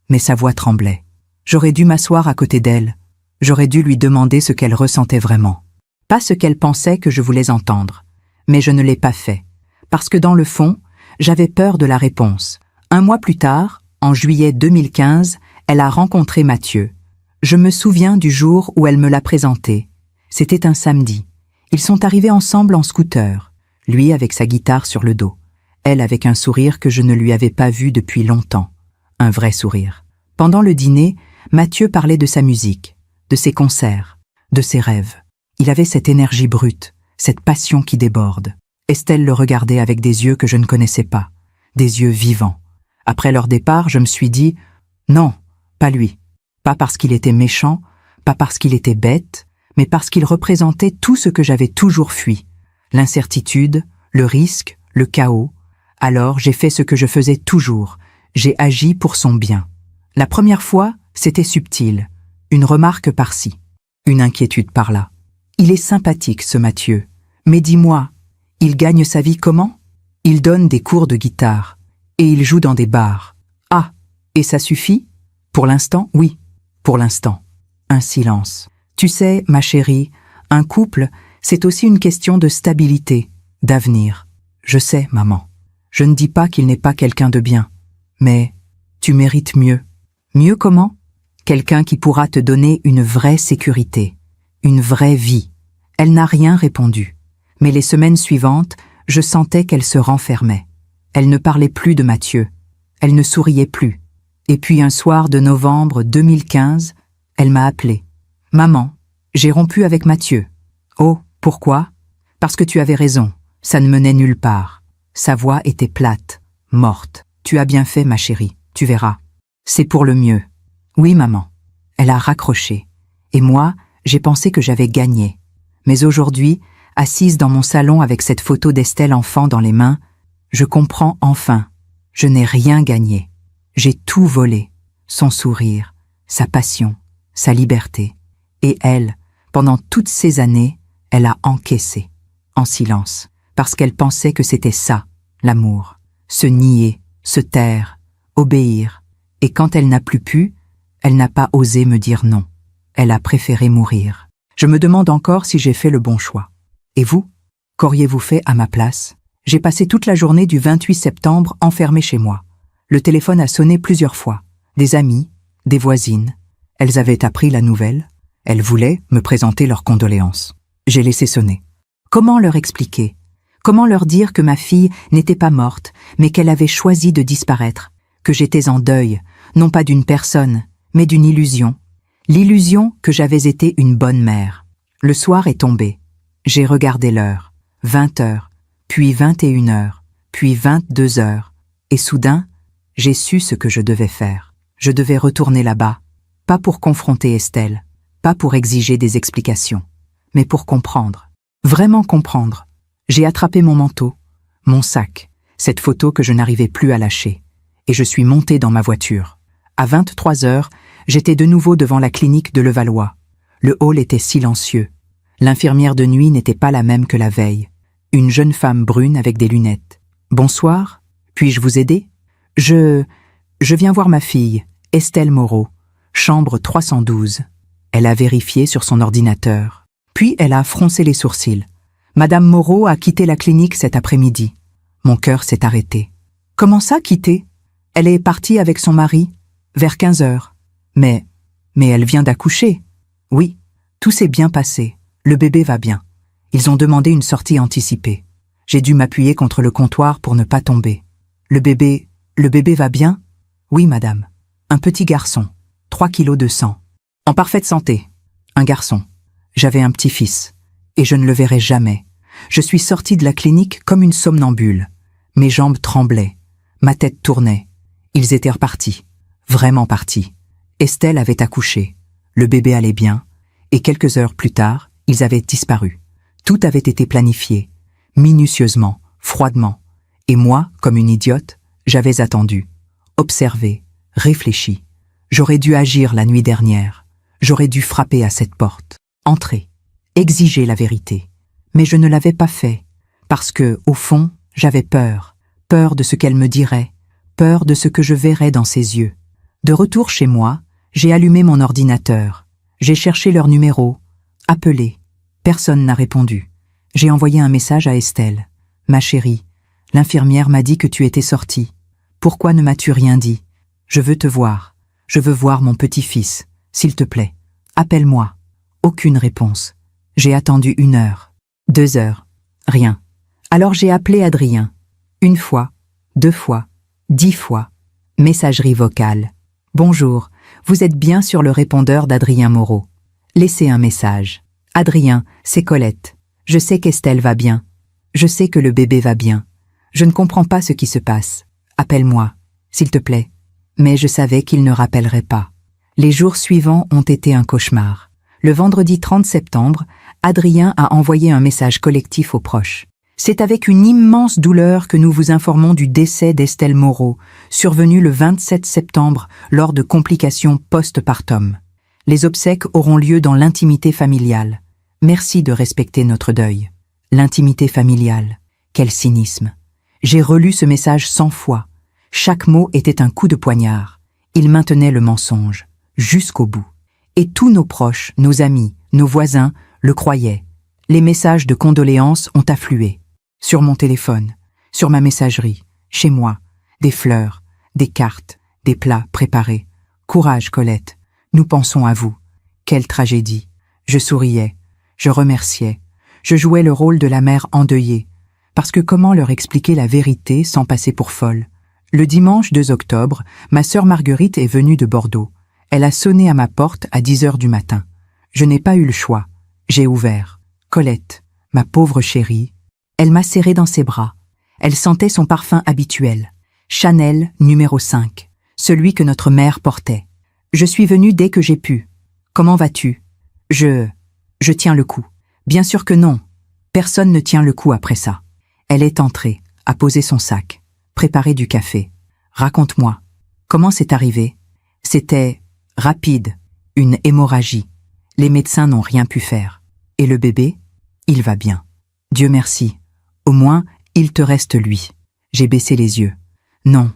Mais sa voix tremblait. J'aurais dû m'asseoir à côté d'elle. J'aurais dû lui demander ce qu'elle ressentait vraiment. Pas ce qu'elle pensait que je voulais entendre. Mais je ne l'ai pas fait. Parce que dans le fond, j'avais peur de la réponse. Un mois plus tard, en juillet 2015, elle a rencontré Mathieu. Je me souviens du jour où elle me l'a présenté. C'était un samedi. Ils sont arrivés ensemble en scooter, lui avec sa guitare sur le dos, elle avec un sourire que je ne lui avais pas vu depuis longtemps. Un vrai sourire. Pendant le dîner, Mathieu parlait de sa musique, de ses concerts, de ses rêves. Il avait cette énergie brute, cette passion qui déborde. Estelle le regardait avec des yeux que je ne connaissais pas, des yeux vivants. Après leur départ, je me suis dit « Non, pas lui. Pas parce qu'il était méchant, pas parce qu'il était bête, mais parce qu'il représentait tout ce que j'avais toujours fui. L'incertitude, le risque, le chaos. Alors j'ai fait ce que je faisais toujours. J'ai agi pour son bien. La première fois, c'était subtil. Une remarque par-ci, une inquiétude par-là. Il est sympathique, ce Mathieu. Mais dis-moi, il gagne sa vie comment? Il donne des cours de guitare. Et il joue dans des bars. Ah, et ça suffit? Pour l'instant, oui. Pour l'instant. Un silence. Tu sais, ma chérie, un couple, c'est aussi une question de stabilité, d'avenir. Je sais, maman. Je ne dis pas qu'il n'est pas quelqu'un de bien. Mais tu mérites mieux. Mieux comment? Quelqu'un qui pourra te donner une vraie sécurité, une vraie vie. Elle n'a rien répondu. Mais les semaines suivantes, je sentais qu'elle se renfermait. Elle ne parlait plus de Mathieu. Elle ne souriait plus. Et puis un soir de novembre 2015, elle m'a appelée. « Maman, j'ai rompu avec Mathieu. »« Oh, pourquoi ? » ?»« Parce que tu avais raison, ça ne menait nulle part. » Sa voix était plate, morte. « Tu as bien fait, ma chérie, tu verras. C'est pour le mieux. »« Oui, maman. » Elle a raccroché. Et moi, j'ai pensé que j'avais gagné. Mais aujourd'hui, assise dans mon salon avec cette photo d'Estelle enfant dans les mains, je comprends enfin. Je n'ai rien gagné. J'ai tout volé. son sourire, sa passion, sa liberté. Et elle, pendant toutes ces années, elle a encaissé, en silence, parce qu'elle pensait que c'était ça, l'amour. Se nier, se taire, obéir. Et quand elle n'a plus pu, elle n'a pas osé me dire non. Elle a préféré mourir. Je me demande encore si j'ai fait le bon choix. Et vous? Qu'auriez-vous fait à ma place? J'ai passé toute la journée du 28 septembre enfermée chez moi. Le téléphone a sonné plusieurs fois. Des amis, des voisines. Elles avaient appris la nouvelle. Elles voulaient me présenter leurs condoléances. J'ai laissé sonner. Comment leur expliquer? Comment leur dire que ma fille n'était pas morte, mais qu'elle avait choisi de disparaître? Que j'étais en deuil, non pas d'une personne, mais d'une illusion. L'illusion que j'avais été une bonne mère. Le soir est tombé. J'ai regardé l'heure. 20 heures, puis 21 heures, puis 22 heures. Et soudain, j'ai su ce que je devais faire. Je devais retourner là-bas, pas pour confronter Estelle, pas pour exiger des explications, mais pour comprendre. Vraiment comprendre. J'ai attrapé mon manteau, mon sac, cette photo que je n'arrivais plus à lâcher, et je suis montée dans ma voiture. À 23 heures, j'étais de nouveau devant la clinique de Levallois. Le hall était silencieux. L'infirmière de nuit n'était pas la même que la veille. Une jeune femme brune avec des lunettes. « Bonsoir, puis-je vous aider ?»« Je viens voir ma fille, Estelle Moreau, chambre 312. » Elle a vérifié sur son ordinateur. Puis elle a froncé les sourcils. « Madame Moreau a quitté la clinique cet après-midi. » Mon cœur s'est arrêté. « Comment ça, quitter ? Elle est partie avec son mari, vers 15 heures. Mais elle vient d'accoucher. » « Oui, tout s'est bien passé. Le bébé va bien. Ils ont demandé une sortie anticipée. J'ai dû m'appuyer contre le comptoir pour ne pas tomber. Le bébé va bien ? Oui, madame. Un petit garçon, 3 kilos de sang. En parfaite santé. Un garçon. J'avais un petit-fils. Et je ne le verrai jamais. Je suis sortie de la clinique comme une somnambule. Mes jambes tremblaient. Ma tête tournait. Ils étaient repartis. Vraiment partis. Estelle avait accouché. Le bébé allait bien. Et quelques heures plus tard, ils avaient disparu. Tout avait été planifié. Minutieusement, froidement. Et moi, comme une idiote, j'avais attendu. Observé. Réfléchi. J'aurais dû agir la nuit dernière. J'aurais dû frapper à cette porte. Entrer. Exiger la vérité. Mais je ne l'avais pas fait. Parce que, au fond, j'avais peur. Peur de ce qu'elle me dirait. Peur de ce que je verrais dans ses yeux. De retour chez moi, j'ai allumé mon ordinateur. J'ai cherché leur numéro. Appelé. Personne n'a répondu. J'ai envoyé un message à Estelle. « Ma chérie, l'infirmière m'a dit que tu étais sortie. Pourquoi ne m'as-tu rien dit? Je veux te voir. Je veux voir mon petit-fils. S'il te plaît. Appelle-moi. » Aucune réponse. J'ai attendu 1 heure. 2 heures. Rien. Alors j'ai appelé Adrien. 1 fois. 2 fois. 10 fois. Messagerie vocale. « Bonjour, vous êtes bien sur le répondeur d'Adrien Moreau. Laissez un message. Adrien, c'est Colette. Je sais qu'Estelle va bien. Je sais que le bébé va bien. Je ne comprends pas ce qui se passe. Appelle-moi, s'il te plaît. » Mais je savais qu'il ne rappellerait pas. Les jours suivants ont été un cauchemar. Le vendredi 30 septembre, Adrien a envoyé un message collectif aux proches. C'est avec une immense douleur que nous vous informons du décès d'Estelle Moreau, survenu le 27 septembre lors de complications post-partum. Les obsèques auront lieu dans l'intimité familiale. Merci de respecter notre deuil. L'intimité familiale, quel cynisme. J'ai relu ce message 100 fois. Chaque mot était un coup de poignard. Il maintenait le mensonge, jusqu'au bout. Et tous nos proches, nos amis, nos voisins le croyaient. Les messages de condoléances ont afflué. Sur mon téléphone, sur ma messagerie, chez moi, des fleurs, des cartes, des plats préparés. Courage, Colette, nous pensons à vous. Quelle tragédie. Je souriais, je remerciais, je jouais le rôle de la mère endeuillée. Parce que comment leur expliquer la vérité sans passer pour folle? Le dimanche 2 octobre, ma sœur Marguerite est venue de Bordeaux. Elle a sonné à ma porte à 10 heures du matin. Je n'ai pas eu le choix. J'ai ouvert. Colette, ma pauvre chérie. Elle m'a serré dans ses bras. Elle sentait son parfum habituel. Chanel numéro 5, celui que notre mère portait. Je suis venue dès que j'ai pu. Comment vas-tu? Je tiens le coup. Bien sûr que non. Personne ne tient le coup après ça. Elle est entrée, a posé son sac, préparé du café. Raconte-moi. Comment c'est arrivé? C'était rapide, une hémorragie. Les médecins n'ont rien pu faire. Et le bébé? Il va bien. Dieu merci. Au moins, il te reste lui. J'ai baissé les yeux. Non,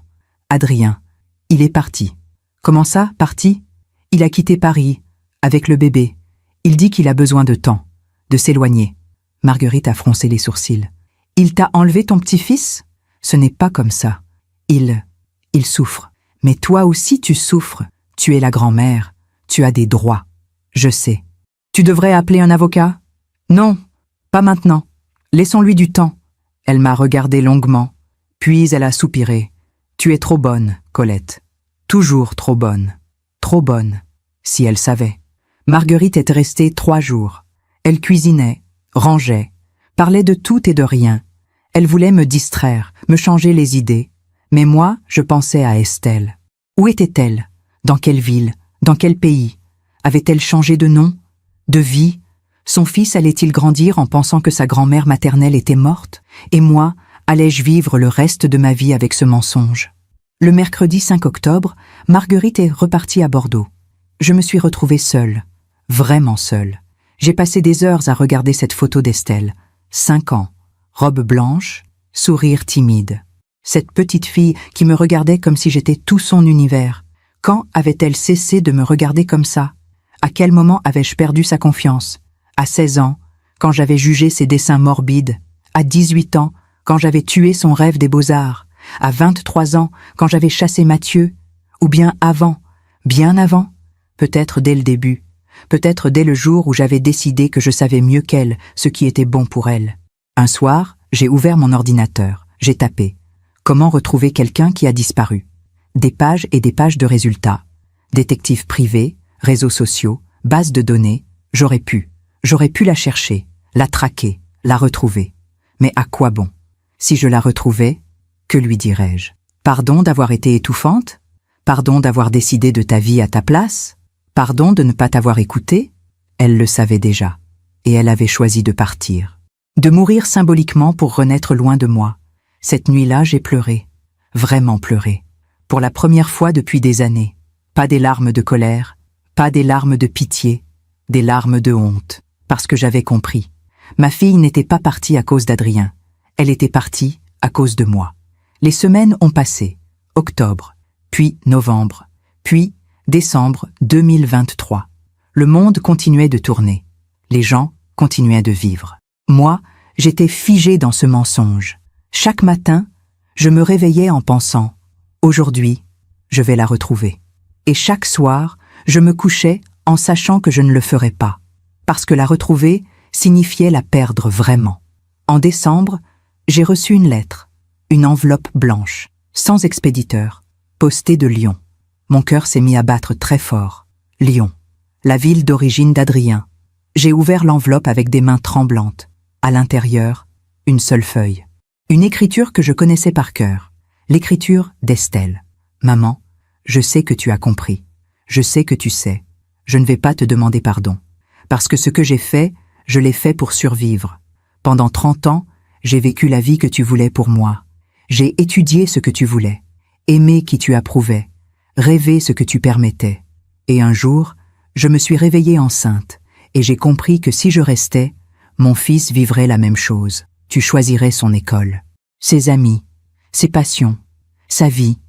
Adrien, il est parti. Comment ça, parti? Il a quitté Paris, avec le bébé. Il dit qu'il a besoin de temps, de s'éloigner. Marguerite a froncé les sourcils. Il t'a enlevé ton petit-fils? Ce n'est pas comme ça. Il souffre. Mais toi aussi tu souffres. Tu es la grand-mère. Tu as des droits. Je sais. Tu devrais appeler un avocat? Non, pas maintenant. Laissons-lui du temps. Elle m'a regardé longuement, puis elle a soupiré. Tu es trop bonne, Colette. Toujours trop bonne. Trop bonne. Si elle savait. Marguerite était restée 3 jours. Elle cuisinait, rangeait, parlait de tout et de rien. Elle voulait me distraire, me changer les idées. Mais moi, je pensais à Estelle. Où était-elle? Dans quelle ville? Dans quel pays? Avait-elle changé de nom? De vie? Son fils allait-il grandir en pensant que sa grand-mère maternelle était morte? Et moi, allais-je vivre le reste de ma vie avec ce mensonge? Le mercredi 5 octobre, Marguerite est repartie à Bordeaux. Je me suis retrouvée seule, vraiment seule. J'ai passé des heures à regarder cette photo d'Estelle. 5 ans, robe blanche, sourire timide. Cette petite fille qui me regardait comme si j'étais tout son univers. Quand avait-elle cessé de me regarder comme ça? À quel moment avais-je perdu sa confiance? À 16 ans, quand j'avais jugé ses dessins morbides. À 18 ans, quand j'avais tué son rêve des beaux-arts. À 23 ans, quand j'avais chassé Mathieu. Ou bien avant, bien avant. Peut-être dès le début. Peut-être dès le jour où j'avais décidé que je savais mieux qu'elle ce qui était bon pour elle. Un soir, j'ai ouvert mon ordinateur. J'ai tapé. Comment retrouver quelqu'un qui a disparu? Des pages et des pages de résultats. Détective privé, réseaux sociaux, base de données. J'aurais pu la chercher, la traquer, la retrouver. Mais à quoi bon? Si je la retrouvais, que lui dirais-je? Pardon d'avoir été étouffante? Pardon d'avoir décidé de ta vie à ta place? Pardon de ne pas t'avoir écouté? Elle le savait déjà, et elle avait choisi de partir. De mourir symboliquement pour renaître loin de moi. Cette nuit-là, j'ai pleuré, vraiment pleuré. Pour la première fois depuis des années. Pas des larmes de colère, pas des larmes de pitié, des larmes de honte. Parce que j'avais compris. Ma fille n'était pas partie à cause d'Adrien. Elle était partie à cause de moi. Les semaines ont passé. Octobre, puis novembre, puis décembre 2023. Le monde continuait de tourner. Les gens continuaient de vivre. Moi, j'étais figée dans ce mensonge. Chaque matin, je me réveillais en pensant « Aujourd'hui, je vais la retrouver ». Et chaque soir, je me couchais en sachant que je ne le ferais pas. Parce que la retrouver signifiait la perdre vraiment. En décembre, j'ai reçu une lettre, une enveloppe blanche, sans expéditeur, postée de Lyon. Mon cœur s'est mis à battre très fort. Lyon, la ville d'origine d'Adrien. J'ai ouvert l'enveloppe avec des mains tremblantes. À l'intérieur, une seule feuille. Une écriture que je connaissais par cœur. L'écriture d'Estelle. Maman, je sais que tu as compris. Je sais que tu sais. Je ne vais pas te demander pardon. Parce que ce que j'ai fait, je l'ai fait pour survivre. Pendant 30 ans, j'ai vécu la vie que tu voulais pour moi. J'ai étudié ce que tu voulais, aimé qui tu approuvais, rêvé ce que tu permettais. Et un jour, je me suis réveillée enceinte, et j'ai compris que si je restais, mon fils vivrait la même chose. Tu choisirais son école, ses amis, ses passions, sa vie.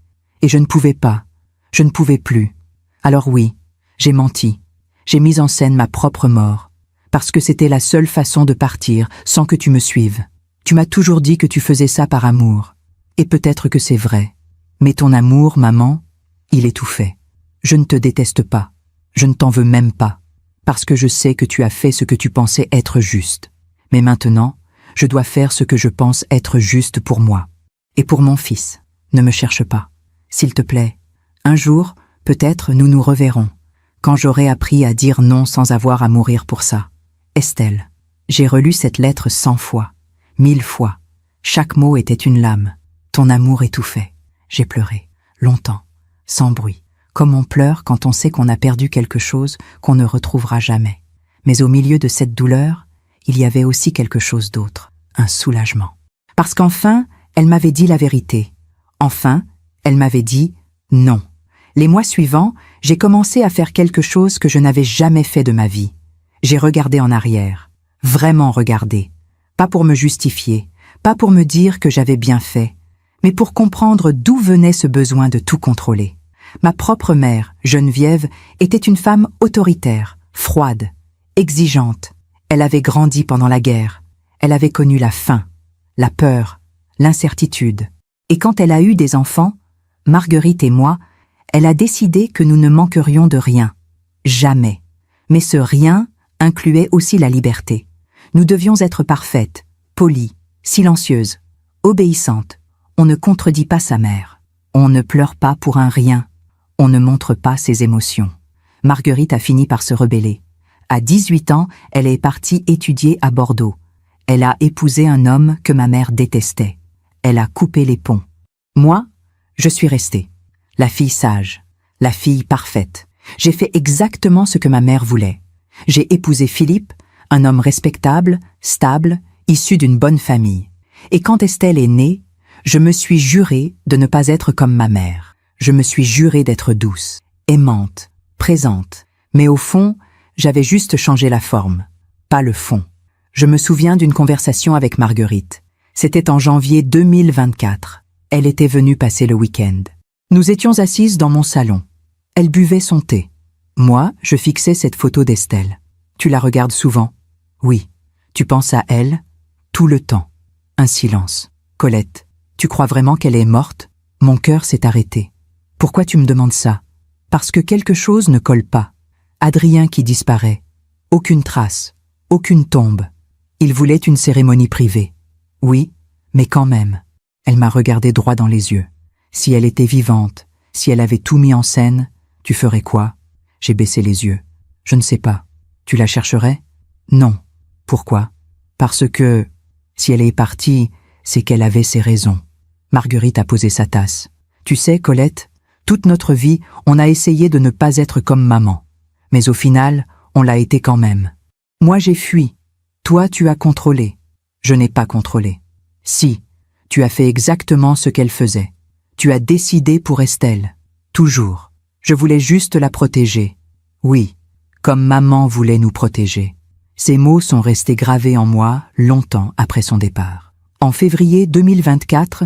Et je ne pouvais pas, je ne pouvais plus. Alors oui, j'ai menti. J'ai mis en scène ma propre mort, parce que c'était la seule façon de partir sans que tu me suives. Tu m'as toujours dit que tu faisais ça par amour. Et peut-être que c'est vrai. Mais ton amour, maman, il étouffait. Je ne te déteste pas. Je ne t'en veux même pas. Parce que je sais que tu as fait ce que tu pensais être juste. Mais maintenant, je dois faire ce que je pense être juste pour moi. Et pour mon fils. Ne me cherche pas. S'il te plaît. Un jour, peut-être nous nous reverrons. Quand j'aurai appris à dire non sans avoir à mourir pour ça. Estelle. J'ai relu cette lettre 100 fois, 1000 fois. Chaque mot était une lame. Ton amour étouffait. J'ai pleuré. Longtemps. Sans bruit. Comme on pleure quand on sait qu'on a perdu quelque chose qu'on ne retrouvera jamais. Mais au milieu de cette douleur, il y avait aussi quelque chose d'autre. Un soulagement. Parce qu'enfin, elle m'avait dit la vérité. Enfin, elle m'avait dit non. Les mois suivants, j'ai commencé à faire quelque chose que je n'avais jamais fait de ma vie. J'ai regardé en arrière, vraiment regardé, pas pour me justifier, pas pour me dire que j'avais bien fait, mais pour comprendre d'où venait ce besoin de tout contrôler. Ma propre mère, Geneviève, était une femme autoritaire, froide, exigeante. Elle avait grandi pendant la guerre. Elle avait connu la faim, la peur, l'incertitude. Et quand elle a eu des enfants, Marguerite et moi, elle a décidé que nous ne manquerions de rien. Jamais. Mais ce rien incluait aussi la liberté. Nous devions être parfaites, polies, silencieuses, obéissantes. On ne contredit pas sa mère. On ne pleure pas pour un rien. On ne montre pas ses émotions. Marguerite a fini par se rebeller. À 18 ans, elle est partie étudier à Bordeaux. Elle a épousé un homme que ma mère détestait. Elle a coupé les ponts. Moi, je suis restée. La fille sage, la fille parfaite. J'ai fait exactement ce que ma mère voulait. J'ai épousé Philippe, un homme respectable, stable, issu d'une bonne famille. Et quand Estelle est née, je me suis jurée de ne pas être comme ma mère. Je me suis jurée d'être douce, aimante, présente. Mais au fond, j'avais juste changé la forme, pas le fond. Je me souviens d'une conversation avec Marguerite. C'était en janvier 2024. Elle était venue passer le week-end. Nous étions assises dans mon salon. Elle buvait son thé. Moi, je fixais cette photo d'Estelle. Tu la regardes souvent? Oui. Tu penses à elle? Tout le temps. Un silence. Colette, tu crois vraiment qu'elle est morte? Mon cœur s'est arrêté. Pourquoi tu me demandes ça? Parce que quelque chose ne colle pas. Adrien qui disparaît. Aucune trace. Aucune tombe. Il voulait une cérémonie privée. Oui, mais quand même. Elle m'a regardé droit dans les yeux. Si elle était vivante, si elle avait tout mis en scène, tu ferais quoi? J'ai baissé les yeux. Je ne sais pas. Tu la chercherais? Non. Pourquoi? Parce que, si elle est partie, c'est qu'elle avait ses raisons. Marguerite a posé sa tasse. Tu sais, Colette, toute notre vie, on a essayé de ne pas être comme maman. Mais au final, on l'a été quand même. Moi, j'ai fui. Toi, tu as contrôlé. Je n'ai pas contrôlé. Si, tu as fait exactement ce qu'elle faisait. Tu as décidé pour Estelle. Toujours. Je voulais juste la protéger. Oui, comme maman voulait nous protéger. Ces mots sont restés gravés en moi longtemps après son départ. En février 2024,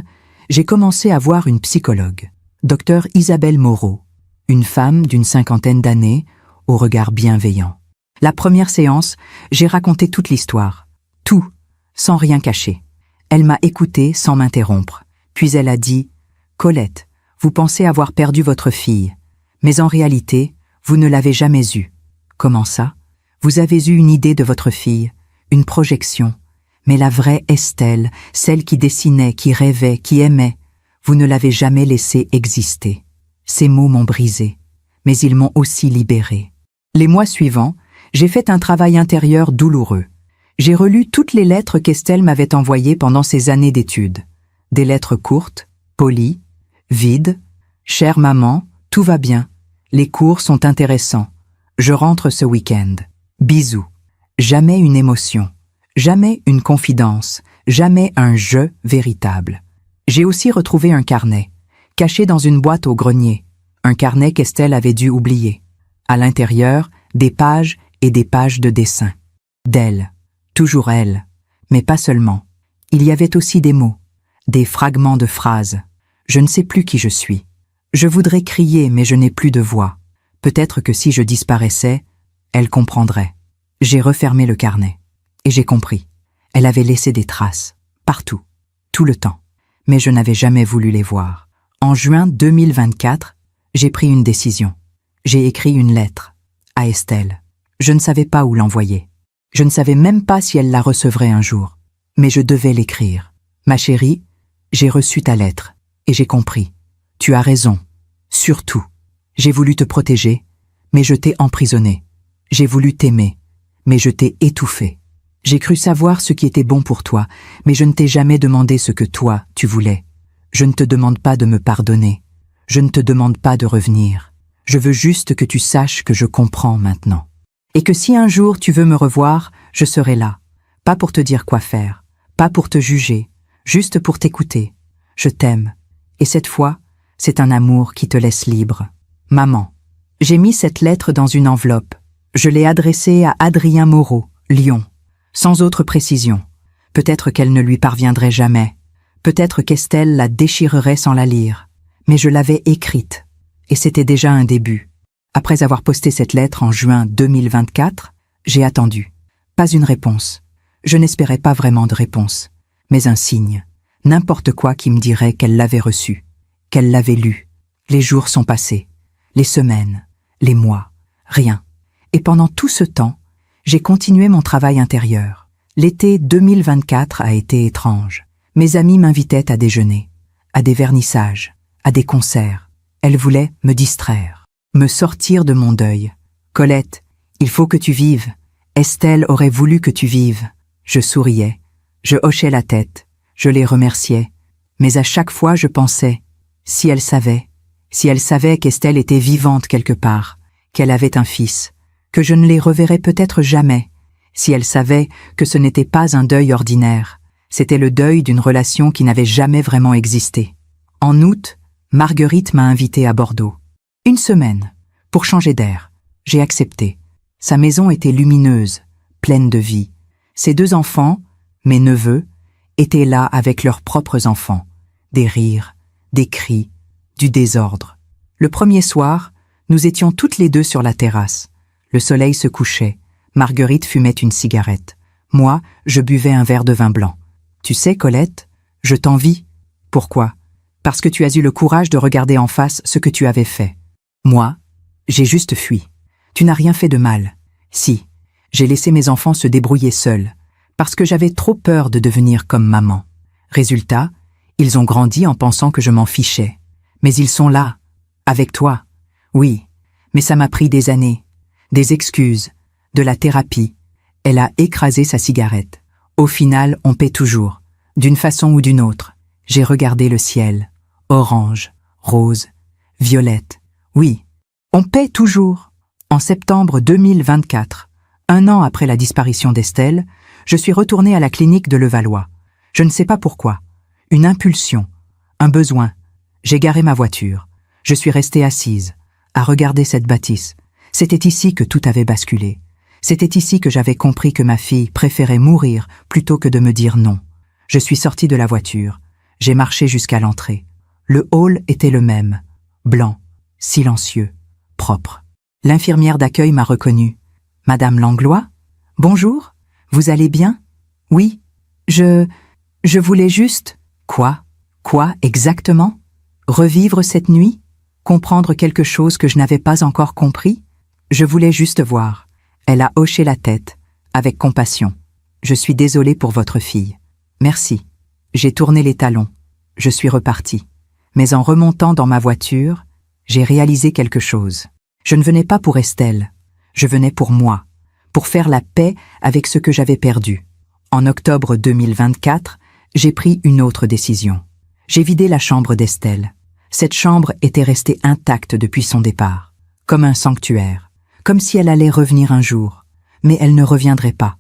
j'ai commencé à voir une psychologue, Dr Isabelle Moreau, une femme d'une 50aine d'années, au regard bienveillant. La première séance, j'ai raconté toute l'histoire. Tout, sans rien cacher. Elle m'a écoutée sans m'interrompre. Puis elle a dit « Colette, vous pensez avoir perdu votre fille, mais en réalité, vous ne l'avez jamais eue. Comment ça? Vous avez eu une idée de votre fille, une projection. Mais la vraie Estelle, celle qui dessinait, qui rêvait, qui aimait, vous ne l'avez jamais laissée exister. » Ces mots m'ont brisé, mais ils m'ont aussi libérée. Les mois suivants, j'ai fait un travail intérieur douloureux. J'ai relu toutes les lettres qu'Estelle m'avait envoyées pendant ces années d'études. Des lettres courtes, polies, vides. « Chère maman, tout va bien. Les cours sont intéressants. Je rentre ce week-end. Bisous. » Jamais une émotion, jamais une confidence, jamais un « je » véritable. J'ai aussi retrouvé un carnet, caché dans une boîte au grenier. Un carnet qu'Estelle avait dû oublier. À l'intérieur, des pages et des pages de dessins. D'elle. Toujours elle. Mais pas seulement. Il y avait aussi des mots, des fragments de phrases. Je ne sais plus qui je suis. Je voudrais crier, mais je n'ai plus de voix. Peut-être que si je disparaissais, elle comprendrait. J'ai refermé le carnet. Et j'ai compris. Elle avait laissé des traces. Partout. Tout le temps. Mais je n'avais jamais voulu les voir. En juin 2024, j'ai pris une décision. J'ai écrit une lettre. À Estelle. Je ne savais pas où l'envoyer. Je ne savais même pas si elle la recevrait un jour. Mais je devais l'écrire. Ma chérie, j'ai reçu ta lettre. Et j'ai compris. Tu as raison. Surtout. J'ai voulu te protéger, mais je t'ai emprisonné. J'ai voulu t'aimer, mais je t'ai étouffé. J'ai cru savoir ce qui était bon pour toi, mais je ne t'ai jamais demandé ce que toi, tu voulais. Je ne te demande pas de me pardonner. Je ne te demande pas de revenir. Je veux juste que tu saches que je comprends maintenant. Et que si un jour tu veux me revoir, je serai là. Pas pour te dire quoi faire, pas pour te juger, juste pour t'écouter. Je t'aime. Et cette fois, c'est un amour qui te laisse libre. Maman. J'ai mis cette lettre dans une enveloppe. Je l'ai adressée à Adrien Moreau, Lyon. Sans autre précision. Peut-être qu'elle ne lui parviendrait jamais. Peut-être qu'Estelle la déchirerait sans la lire. Mais je l'avais écrite. Et c'était déjà un début. Après avoir posté cette lettre en juin 2024, j'ai attendu. Pas une réponse. Je n'espérais pas vraiment de réponse. Mais un signe. N'importe quoi qui me dirait qu'elle l'avait reçu. Qu'elle l'avait lu. Les jours sont passés. Les semaines. Les mois. Rien. Et pendant tout ce temps, j'ai continué mon travail intérieur. L'été 2024 a été étrange. Mes amis m'invitaient à déjeuner, à des vernissages, à des concerts. Elles voulaient me distraire, me sortir de mon deuil. Colette, il faut que tu vives. Estelle aurait voulu que tu vives. Je souriais, je hochais la tête, je les remerciais. Mais à chaque fois je pensais, si elle savait qu'Estelle était vivante quelque part, qu'elle avait un fils, que je ne les reverrais peut-être jamais, si elle savait que ce n'était pas un deuil ordinaire, c'était le deuil d'une relation qui n'avait jamais vraiment existé. En août, Marguerite m'a invité à Bordeaux. Une semaine, pour changer d'air. J'ai accepté. Sa maison était lumineuse, pleine de vie. Ses 2 enfants, mes neveux, étaient là avec leurs propres enfants. Des rires, des cris, du désordre. Le premier soir, nous étions toutes les 2 sur la terrasse. Le soleil se couchait. Marguerite fumait une cigarette. Moi, je buvais un verre de vin blanc. Tu sais, Colette, je t'envie. Pourquoi? Parce que tu as eu le courage de regarder en face ce que tu avais fait. Moi, j'ai juste fui. Tu n'as rien fait de mal. Si, j'ai laissé mes enfants se débrouiller seuls, parce que j'avais trop peur de devenir comme maman. Résultat, ils ont grandi en pensant que je m'en fichais. Mais ils sont là, avec toi. Oui, mais ça m'a pris des années. Des excuses, de la thérapie. Elle a écrasé sa cigarette. Au final, on paie toujours, d'une façon ou d'une autre. J'ai regardé le ciel. Orange, rose, violette. Oui, on paie toujours. En septembre 2024, 1 an après la disparition d'Estelle, je suis retournée à la clinique de Levallois. Je ne sais pas pourquoi. Une impulsion, un besoin. J'ai garé ma voiture. Je suis restée assise, à regarder cette bâtisse. C'était ici que tout avait basculé. C'était ici que j'avais compris que ma fille préférait mourir plutôt que de me dire non. Je suis sortie de la voiture. J'ai marché jusqu'à l'entrée. Le hall était le même. Blanc, silencieux, propre. L'infirmière d'accueil m'a reconnue. « Madame Langlois? Bonjour, vous allez bien? Oui, je voulais juste… » Quoi? Quoi exactement? Revivre cette nuit? Comprendre quelque chose que je n'avais pas encore compris? Je voulais juste voir. Elle a hoché la tête, avec compassion. Je suis désolée pour votre fille. Merci. J'ai tourné les talons. Je suis repartie. Mais en remontant dans ma voiture, j'ai réalisé quelque chose. Je ne venais pas pour Estelle. Je venais pour moi, pour faire la paix avec ce que j'avais perdu. En octobre 2024, j'ai pris une autre décision. J'ai vidé la chambre d'Estelle. Cette chambre était restée intacte depuis son départ, comme un sanctuaire, comme si elle allait revenir un jour, mais elle ne reviendrait pas.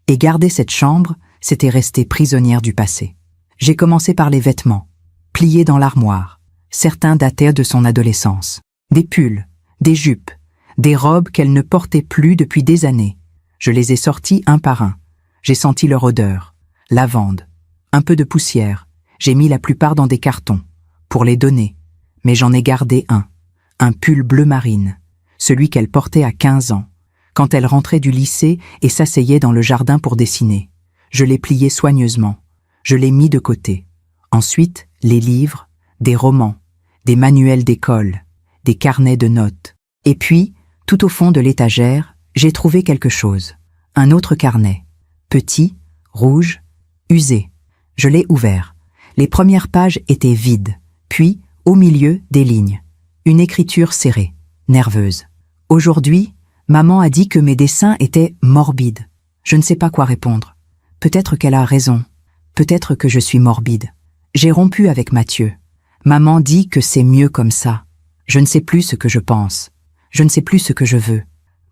Et garder cette chambre, c'était rester prisonnière du passé. J'ai commencé par les vêtements, pliés dans l'armoire. Certains dataient de son adolescence. Des pulls, des jupes, des robes qu'elle ne portait plus depuis des années. Je les ai sortis un par un. J'ai senti leur odeur, lavande, un peu de poussière. J'ai mis la plupart dans des cartons, pour les donner. Mais j'en ai gardé un pull bleu marine, celui qu'elle portait à 15 ans, quand elle rentrait du lycée et s'asseyait dans le jardin pour dessiner. Je l'ai plié soigneusement. Je l'ai mis de côté. Ensuite, les livres, des romans, des manuels d'école, des carnets de notes. Et puis, tout au fond de l'étagère, j'ai trouvé quelque chose. Un autre carnet. Petit, rouge, usé. Je l'ai ouvert. Les premières pages étaient vides. Puis, au milieu, des lignes. Une écriture serrée, nerveuse. Aujourd'hui, maman a dit que mes dessins étaient morbides. Je ne sais pas quoi répondre. Peut-être qu'elle a raison. Peut-être que je suis morbide. J'ai rompu avec Mathieu. Maman dit que c'est mieux comme ça. Je ne sais plus ce que je pense. Je ne sais plus ce que je veux.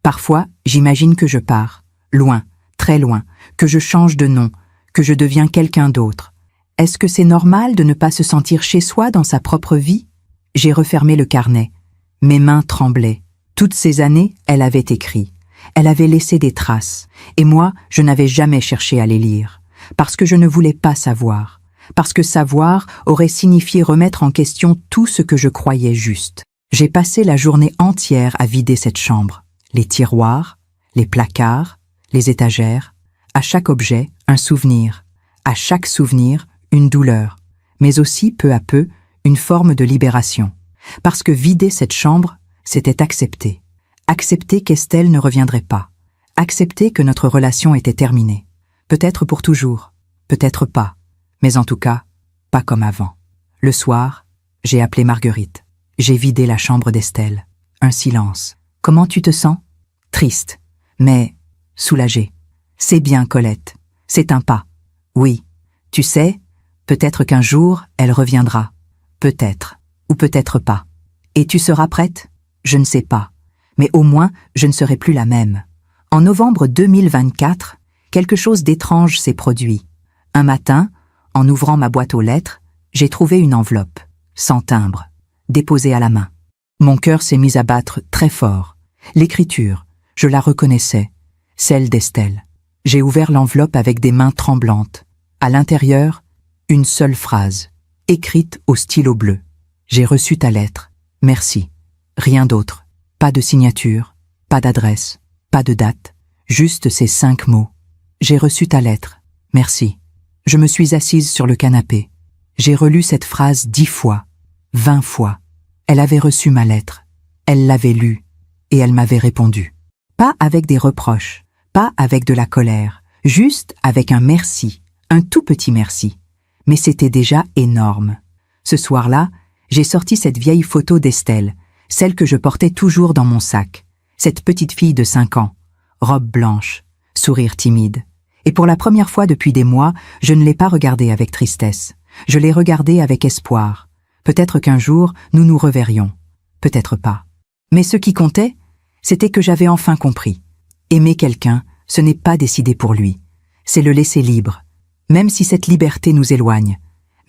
Parfois, j'imagine que je pars. Loin, très loin, que je change de nom, que je deviens quelqu'un d'autre. Est-ce que c'est normal de ne pas se sentir chez soi dans sa propre vie? J'ai refermé le carnet. Mes mains tremblaient. Toutes ces années, elle avait écrit. Elle avait laissé des traces. Et moi, je n'avais jamais cherché à les lire. Parce que je ne voulais pas savoir. Parce que savoir aurait signifié remettre en question tout ce que je croyais juste. J'ai passé la journée entière à vider cette chambre. Les tiroirs, les placards, les étagères. À chaque objet, un souvenir. À chaque souvenir, une douleur. Mais aussi, peu à peu, une forme de libération. Parce que vider cette chambre, c'était accepter. Accepter qu'Estelle ne reviendrait pas. Accepter que notre relation était terminée. Peut-être pour toujours, peut-être pas. Mais en tout cas, pas comme avant. Le soir, j'ai appelé Marguerite. J'ai vidé la chambre d'Estelle. Un silence. Comment tu te sens? Triste, mais soulagée. C'est bien, Colette. C'est un pas. Oui. Tu sais, peut-être qu'un jour, elle reviendra. Peut-être. Ou peut-être pas. Et tu seras prête? Je ne sais pas. Mais au moins, je ne serai plus la même. En novembre 2024, quelque chose d'étrange s'est produit. Un matin, en ouvrant ma boîte aux lettres, j'ai trouvé une enveloppe, sans timbre, déposée à la main. Mon cœur s'est mis à battre très fort. L'écriture, je la reconnaissais, celle d'Estelle. J'ai ouvert l'enveloppe avec des mains tremblantes. À l'intérieur, une seule phrase, écrite au stylo bleu. J'ai reçu ta lettre. Merci. Rien d'autre. Pas de signature, pas d'adresse, pas de date. Juste ces 5 mots. J'ai reçu ta lettre. Merci. Je me suis assise sur le canapé. J'ai relu cette phrase 10 fois, 20 fois. Elle avait reçu ma lettre. Elle l'avait lue. Et elle m'avait répondu. Pas avec des reproches, pas avec de la colère, juste avec un merci, un tout petit merci. Mais c'était déjà énorme. Ce soir-là, j'ai sorti cette vieille photo d'Estelle, celle que je portais toujours dans mon sac. Cette petite fille de 5 ans, robe blanche, sourire timide. Et pour la première fois depuis des mois, je ne l'ai pas regardée avec tristesse. Je l'ai regardée avec espoir. Peut-être qu'un jour, nous nous reverrions. Peut-être pas. Mais ce qui comptait, c'était que j'avais enfin compris. Aimer quelqu'un, ce n'est pas décider pour lui. C'est le laisser libre. Même si cette liberté nous éloigne.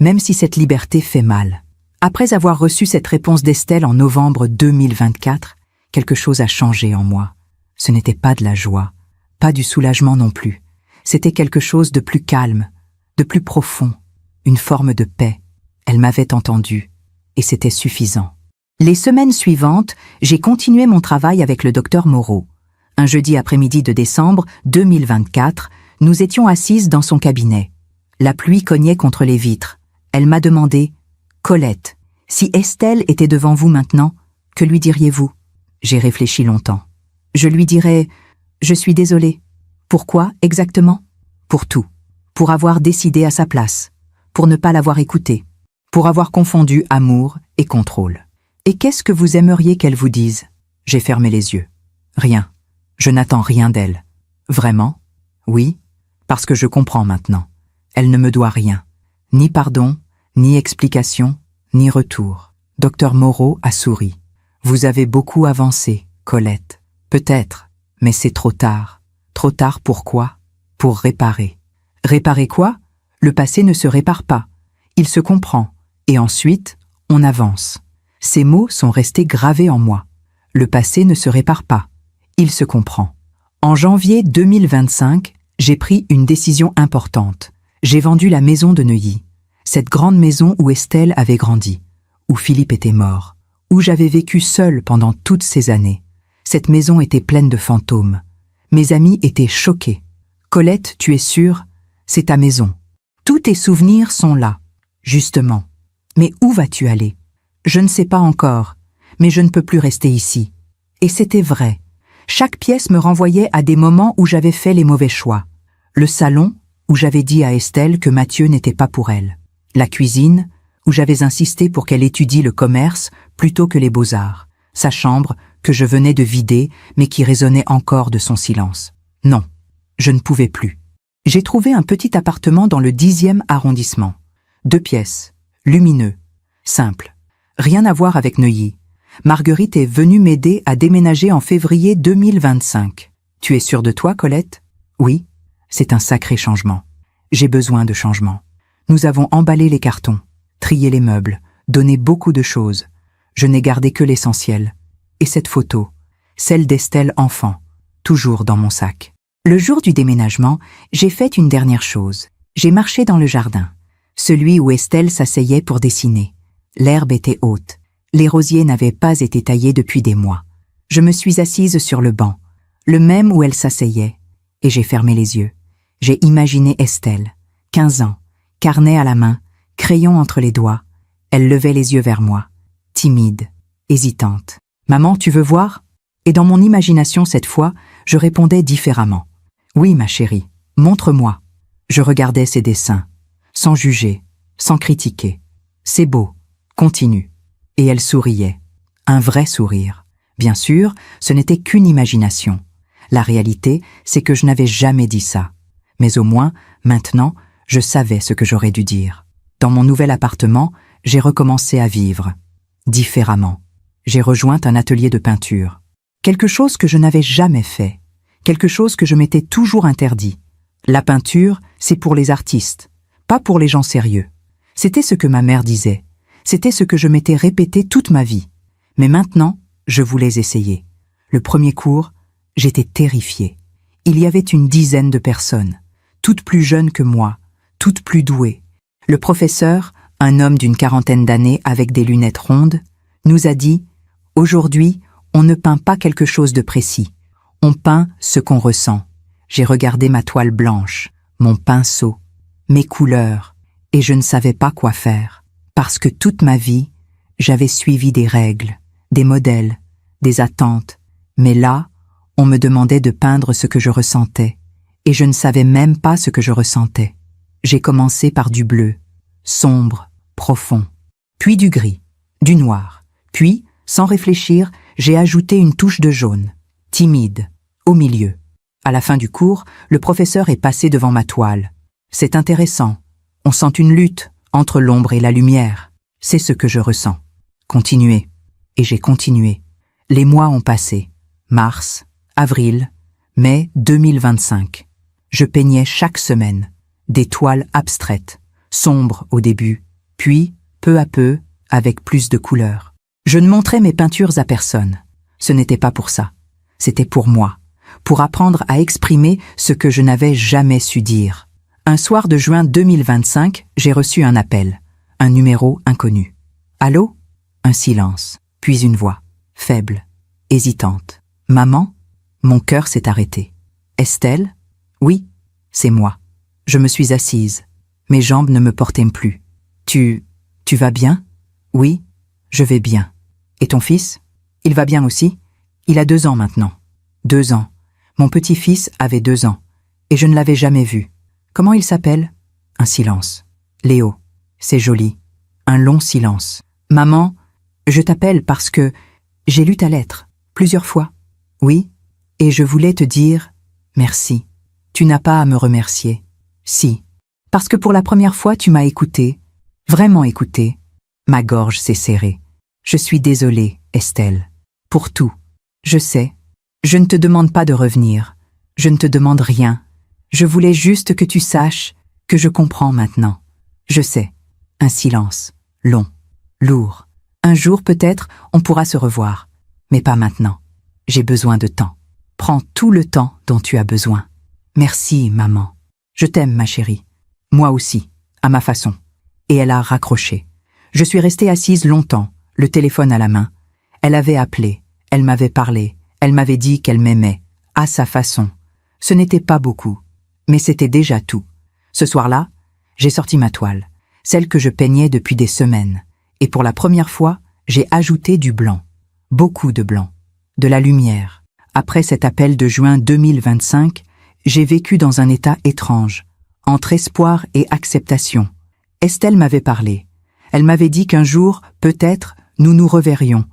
Même si cette liberté fait mal. Après avoir reçu cette réponse d'Estelle en novembre 2024, quelque chose a changé en moi. Ce n'était pas de la joie, pas du soulagement non plus. C'était quelque chose de plus calme, de plus profond, une forme de paix. Elle m'avait entendu, et c'était suffisant. Les semaines suivantes, j'ai continué mon travail avec le docteur Moreau. Un jeudi après-midi de décembre 2024, nous étions assises dans son cabinet. La pluie cognait contre les vitres. Elle m'a demandé « Colette, si Estelle était devant vous maintenant, que lui diriez-vous » J'ai réfléchi longtemps. Je lui dirais « Je suis désolée. » Pourquoi exactement? Pour tout. Pour avoir décidé à sa place. Pour ne pas l'avoir écoutée. Pour avoir confondu amour et contrôle. Et qu'est-ce que vous aimeriez qu'elle vous dise? J'ai fermé les yeux. Rien. Je n'attends rien d'elle. Vraiment? Oui, parce que je comprends maintenant. Elle ne me doit rien. Ni pardon, ni explication, ni retour. Docteur Moreau a souri. Vous avez beaucoup avancé, Colette. Peut-être, mais c'est trop tard. Trop tard pourquoi? Pour réparer. Réparer quoi? Le passé ne se répare pas. Il se comprend. Et ensuite, on avance. Ces mots sont restés gravés en moi. Le passé ne se répare pas. Il se comprend. En janvier 2025, j'ai pris une décision importante. J'ai vendu la maison de Neuilly. Cette grande maison où Estelle avait grandi, où Philippe était mort, où j'avais vécu seule pendant toutes ces années. Cette maison était pleine de fantômes. Mes amis étaient choqués. Colette, tu es sûre? C'est ta maison. Tous tes souvenirs sont là. Justement. Mais où vas-tu aller? Je ne sais pas encore, mais je ne peux plus rester ici. Et c'était vrai. Chaque pièce me renvoyait à des moments où j'avais fait les mauvais choix. Le salon, où j'avais dit à Estelle que Mathieu n'était pas pour elle. La cuisine, où j'avais insisté pour qu'elle étudie le commerce plutôt que les beaux-arts. Sa chambre, que je venais de vider, mais qui résonnait encore de son silence. Non, je ne pouvais plus. J'ai trouvé un petit appartement dans le 10e arrondissement. 2 pièces, lumineux, simple. Rien à voir avec Neuilly. Marguerite est venue m'aider à déménager en février 2025. Tu es sûre de toi, Colette? Oui, c'est un sacré changement. J'ai besoin de changement. Nous avons emballé les cartons, trié les meubles, donné beaucoup de choses. Je n'ai gardé que l'essentiel. Et cette photo, celle d'Estelle enfant, toujours dans mon sac. Le jour du déménagement, j'ai fait une dernière chose. J'ai marché dans le jardin, celui où Estelle s'asseyait pour dessiner. L'herbe était haute. Les rosiers n'avaient pas été taillés depuis des mois. Je me suis assise sur le banc, le même où elle s'asseyait, et j'ai fermé les yeux. J'ai imaginé Estelle, 15 ans, carnet à la main, crayon entre les doigts. Elle levait les yeux vers moi, timide, hésitante. « Maman, tu veux voir ?» Et dans mon imagination cette fois, je répondais différemment. « Oui, ma chérie, montre-moi. » Je regardais ses dessins, sans juger, sans critiquer. « C'est beau, continue. » Et elle souriait. Un vrai sourire. Bien sûr, ce n'était qu'une imagination. La réalité, c'est que je n'avais jamais dit ça. Mais au moins, maintenant, je savais ce que j'aurais dû dire. Dans mon nouvel appartement, j'ai recommencé à vivre. Différemment. J'ai rejoint un atelier de peinture. Quelque chose que je n'avais jamais fait. Quelque chose que je m'étais toujours interdit. La peinture, c'est pour les artistes, pas pour les gens sérieux. C'était ce que ma mère disait. C'était ce que je m'étais répété toute ma vie. Mais maintenant, je voulais essayer. Le premier cours, j'étais terrifiée. Il y avait une dizaine de personnes, toutes plus jeunes que moi, toutes plus douées. Le professeur, un homme d'une quarantaine d'années avec des lunettes rondes, nous a dit « Aujourd'hui, on ne peint pas quelque chose de précis. On peint ce qu'on ressent. » J'ai regardé ma toile blanche, mon pinceau, mes couleurs, et je ne savais pas quoi faire. Parce que toute ma vie, j'avais suivi des règles, des modèles, des attentes. Mais là, on me demandait de peindre ce que je ressentais, et je ne savais même pas ce que je ressentais. J'ai commencé par du bleu, sombre, profond, puis du gris, du noir, puis, sans réfléchir, j'ai ajouté une touche de jaune, timide, au milieu. À la fin du cours, le professeur est passé devant ma toile. C'est intéressant. On sent une lutte entre l'ombre et la lumière. C'est ce que je ressens. Continuez. Et j'ai continué. Les mois ont passé. Mars, avril, mai 2025. Je peignais chaque semaine. Des toiles abstraites, sombres au début, puis, peu à peu, avec plus de couleurs. Je ne montrais mes peintures à personne. Ce n'était pas pour ça. C'était pour moi, pour apprendre à exprimer ce que je n'avais jamais su dire. Un soir de juin 2025, j'ai reçu un appel, un numéro inconnu. Allô ? Un silence, puis une voix, faible, hésitante. Maman ? Mon cœur s'est arrêté. Estelle ? Oui, c'est moi. Je me suis assise. Mes jambes ne me portaient plus. Tu vas bien ? Oui, je vais bien. Et ton fils ? Il va bien aussi ? Il a 2 ans maintenant. 2 ans. Mon petit-fils avait 2 ans. Et je ne l'avais jamais vu. Comment il s'appelle ? Un silence. Léo. C'est joli. Un long silence. Maman, je t'appelle parce que j'ai lu ta lettre, plusieurs fois. Oui, et je voulais te dire merci. Tu n'as pas à me remercier. Si. Parce que pour la première fois, tu m'as écouté. Vraiment écouté. Ma gorge s'est serrée. Je suis désolée, Estelle. Pour tout. Je sais. Je ne te demande pas de revenir. Je ne te demande rien. Je voulais juste que tu saches que je comprends maintenant. Je sais. Un silence. Long. Lourd. Un jour, peut-être, on pourra se revoir. Mais pas maintenant. J'ai besoin de temps. Prends tout le temps dont tu as besoin. Merci, maman. Je t'aime, ma chérie. Moi aussi, à ma façon. Et elle a raccroché. Je suis restée assise longtemps, le téléphone à la main. Elle avait appelé, elle m'avait parlé, elle m'avait dit qu'elle m'aimait, à sa façon. Ce n'était pas beaucoup, mais c'était déjà tout. Ce soir-là, j'ai sorti ma toile, celle que je peignais depuis des semaines, et pour la première fois, j'ai ajouté du blanc, beaucoup de blanc, de la lumière. Après cet appel de juin 2025, j'ai vécu dans un état étrange, entre espoir et acceptation. Estelle m'avait parlé. Elle m'avait dit qu'un jour, peut-être, nous nous reverrions.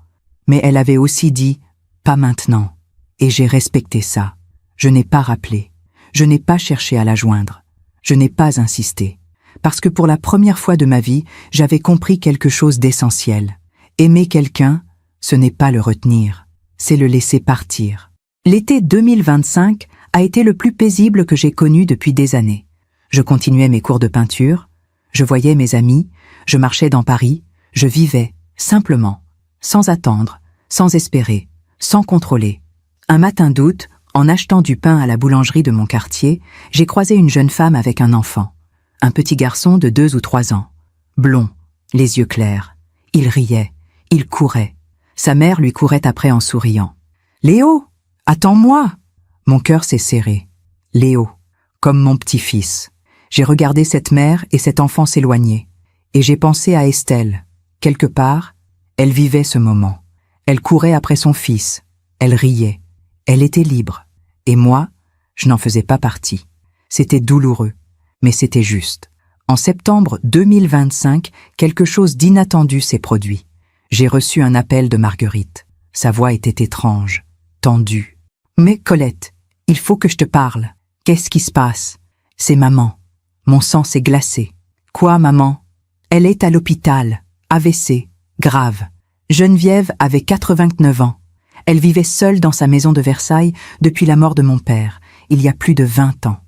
Mais elle avait aussi dit « pas maintenant ». Et j'ai respecté ça. Je n'ai pas rappelé. Je n'ai pas cherché à la joindre. Je n'ai pas insisté. Parce que pour la première fois de ma vie, j'avais compris quelque chose d'essentiel. Aimer quelqu'un, ce n'est pas le retenir, c'est le laisser partir. L'été 2025 a été le plus paisible que j'ai connu depuis des années. Je continuais mes cours de peinture, je voyais mes amis, je marchais dans Paris, je vivais, simplement, sans attendre, sans espérer. sans contrôler. Un matin d'août, en achetant du pain à la boulangerie de mon quartier, j'ai croisé une jeune femme avec un enfant. Un petit garçon de 2 ou 3 ans. Blond, les yeux clairs. Il riait, il courait. Sa mère lui courait après en souriant. « Léo, attends-moi !» Mon cœur s'est serré. Léo, comme mon petit-fils. J'ai regardé cette mère et cet enfant s'éloigner. Et j'ai pensé à Estelle. Quelque part, elle vivait ce moment. Elle courait après son fils. Elle riait. Elle était libre. Et moi, je n'en faisais pas partie. C'était douloureux, mais c'était juste. En septembre 2025, quelque chose d'inattendu s'est produit. J'ai reçu un appel de Marguerite. Sa voix était étrange, tendue. « Mais Colette, il faut que je te parle. Qu'est-ce qui se passe ? C'est maman. Mon sang s'est glacé. »« Quoi, maman ? » ?»« Elle est à l'hôpital. AVC. Grave. Geneviève avait 89 ans. Elle vivait seule dans sa maison de Versailles depuis la mort de mon père, il y a plus de 20 ans.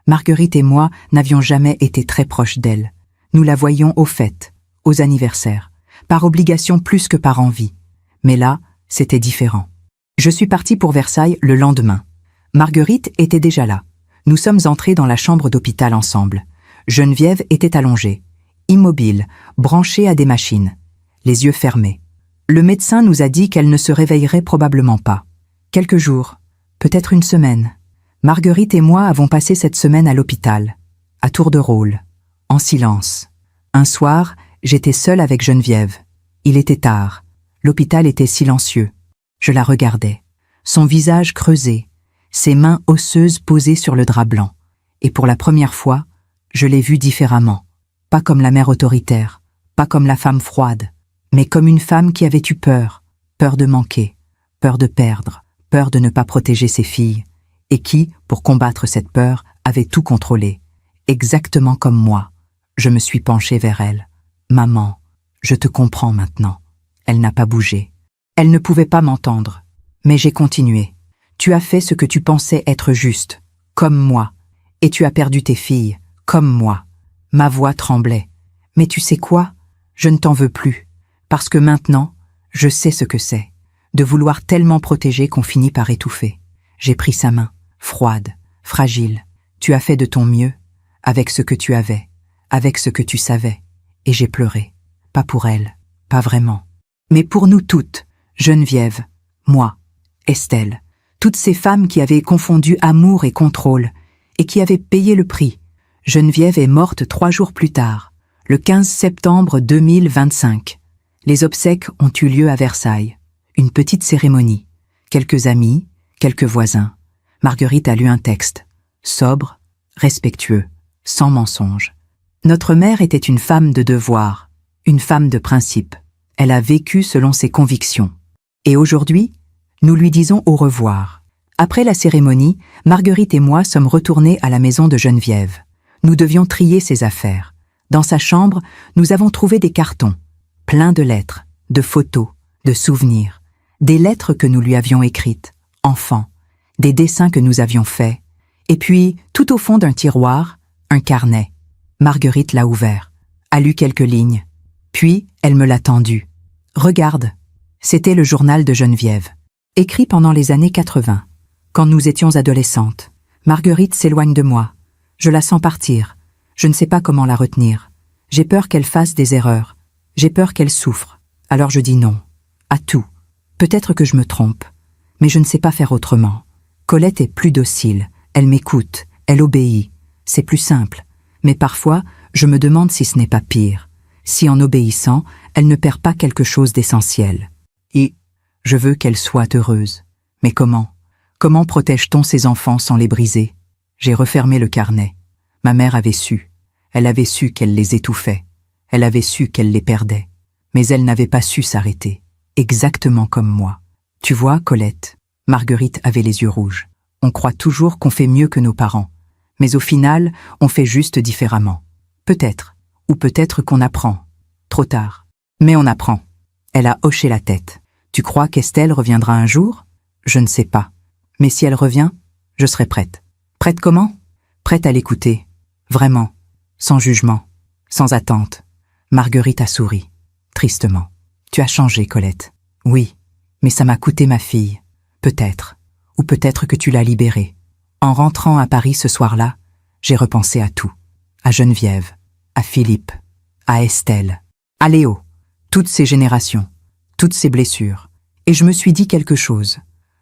Marguerite et moi n'avions jamais été très proches d'elle. Nous la voyions aux fêtes, aux anniversaires, par obligation plus que par envie. Mais là, c'était différent. Je suis partie pour Versailles le lendemain. Marguerite était déjà là. Nous sommes entrés dans la chambre d'hôpital ensemble. Geneviève était allongée, immobile, branchée à des machines, les yeux fermés. Le médecin nous a dit qu'elle ne se réveillerait probablement pas. Quelques jours, peut-être une semaine. Marguerite et moi avons passé cette semaine à l'hôpital, à tour de rôle, en silence. Un soir, j'étais seule avec Geneviève. Il était tard. L'hôpital était silencieux. Je la regardais. Son visage creusé, ses mains osseuses posées sur le drap blanc. Et pour la première fois, je l'ai vue différemment. Pas comme la mère autoritaire, pas comme la femme froide, mais comme une femme qui avait eu peur, peur de manquer, peur de perdre, peur de ne pas protéger ses filles, et qui, pour combattre cette peur, avait tout contrôlé, exactement comme moi. Je me suis penchée vers elle. « Maman, je te comprends maintenant. » Elle n'a pas bougé. Elle ne pouvait pas m'entendre. Mais j'ai continué. « Tu as fait ce que tu pensais être juste, comme moi, et tu as perdu tes filles, comme moi. » Ma voix tremblait. « Mais tu sais quoi ? Je ne t'en veux plus. Parce que maintenant, je sais ce que c'est, de vouloir tellement protéger qu'on finit par étouffer. » J'ai pris sa main, froide, fragile. « Tu as fait de ton mieux, avec ce que tu avais, avec ce que tu savais. » Et j'ai pleuré. Pas pour elle, pas vraiment. Mais pour nous toutes, Geneviève, moi, Estelle, toutes ces femmes qui avaient confondu amour et contrôle, et qui avaient payé le prix. Geneviève est morte 3 jours plus tard, le 15 septembre 2025. Les obsèques ont eu lieu à Versailles. Une petite cérémonie. Quelques amis, quelques voisins. Marguerite a lu un texte. Sobre, respectueux, sans mensonge. Notre mère était une femme de devoir, une femme de principe. Elle a vécu selon ses convictions. Et aujourd'hui, nous lui disons au revoir. Après la cérémonie, Marguerite et moi sommes retournés à la maison de Geneviève. Nous devions trier ses affaires. Dans sa chambre, nous avons trouvé des cartons, pleins de lettres, de photos, de souvenirs, des lettres que nous lui avions écrites, enfant, des dessins que nous avions faits, et puis, tout au fond d'un tiroir, un carnet. Marguerite l'a ouvert, a lu quelques lignes, puis elle me l'a tendu. « Regarde !» C'était le journal de Geneviève, écrit pendant les années 80, quand nous étions adolescentes. Marguerite s'éloigne de moi. Je la sens partir. Je ne sais pas comment la retenir. J'ai peur qu'elle fasse des erreurs. J'ai peur qu'elle souffre. Alors je dis non. À tout. Peut-être que je me trompe. Mais je ne sais pas faire autrement. Colette est plus docile. Elle m'écoute. Elle obéit. C'est plus simple. Mais parfois, je me demande si ce n'est pas pire. Si en obéissant, elle ne perd pas quelque chose d'essentiel. Et je veux qu'elle soit heureuse. Mais comment ? Comment protège-t-on ses enfants sans les briser ? J'ai refermé le carnet. Ma mère avait su. Elle avait su qu'elle les étouffait. Elle avait su qu'elle les perdait. Mais elle n'avait pas su s'arrêter. Exactement comme moi. Tu vois, Colette, Marguerite avait les yeux rouges. On croit toujours qu'on fait mieux que nos parents. Mais au final, on fait juste différemment. Peut-être. Ou peut-être qu'on apprend. Trop tard. Mais on apprend. Elle a hoché la tête. Tu crois qu'Estelle reviendra un jour ? Je ne sais pas. Mais si elle revient, je serai prête. Prête comment ? Prête à l'écouter. Vraiment. Sans jugement. Sans attente. Marguerite a souri. Tristement. Tu as changé, Colette. Oui. Mais ça m'a coûté ma fille. Peut-être, ou peut-être que tu l'as libéré. En rentrant à Paris ce soir-là, j'ai repensé à tout. À Geneviève, à Philippe, à Estelle, à Léo, toutes ces générations, toutes ces blessures. Et je me suis dit quelque chose.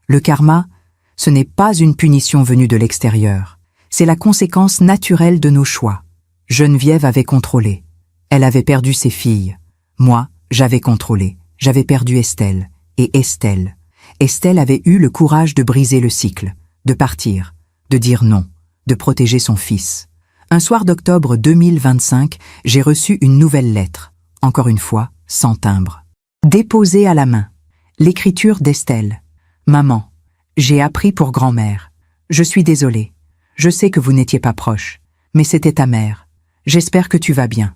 Le karma, ce n'est pas une punition venue de l'extérieur. C'est la conséquence naturelle de nos choix. Geneviève avait contrôlé. Elle avait perdu ses filles. Moi, j'avais contrôlé. J'avais perdu Estelle. Et Estelle. Estelle avait eu le courage de briser le cycle, de partir, de dire non, de protéger son fils. Un soir d'octobre 2025, j'ai reçu une nouvelle lettre, encore une fois, sans timbre. Déposée à la main. L'écriture d'Estelle. Maman, j'ai appris pour grand-mère. Je suis désolée. Je sais que vous n'étiez pas proche, mais c'était ta mère. J'espère que tu vas bien.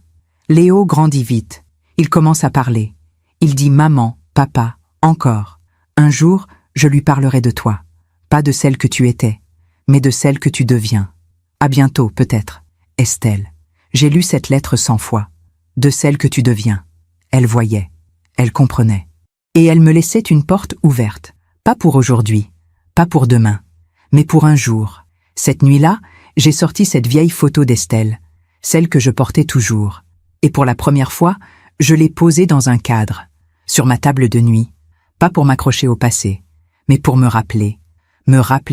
Léo grandit vite. Il commence à parler. Il dit maman, papa, encore. Un jour, je lui parlerai de toi. Pas de celle que tu étais, mais de celle que tu deviens. À bientôt, peut-être. Estelle. J'ai lu cette lettre 100 fois. De celle que tu deviens. Elle voyait. Elle comprenait. Et elle me laissait une porte ouverte. Pas pour aujourd'hui, pas pour demain, mais pour un jour. Cette nuit-là, j'ai sorti cette vieille photo d'Estelle, celle que je portais toujours. Et pour la première fois, je l'ai posée dans un cadre, sur ma table de nuit, pas pour m'accrocher au passé, mais pour me rappeler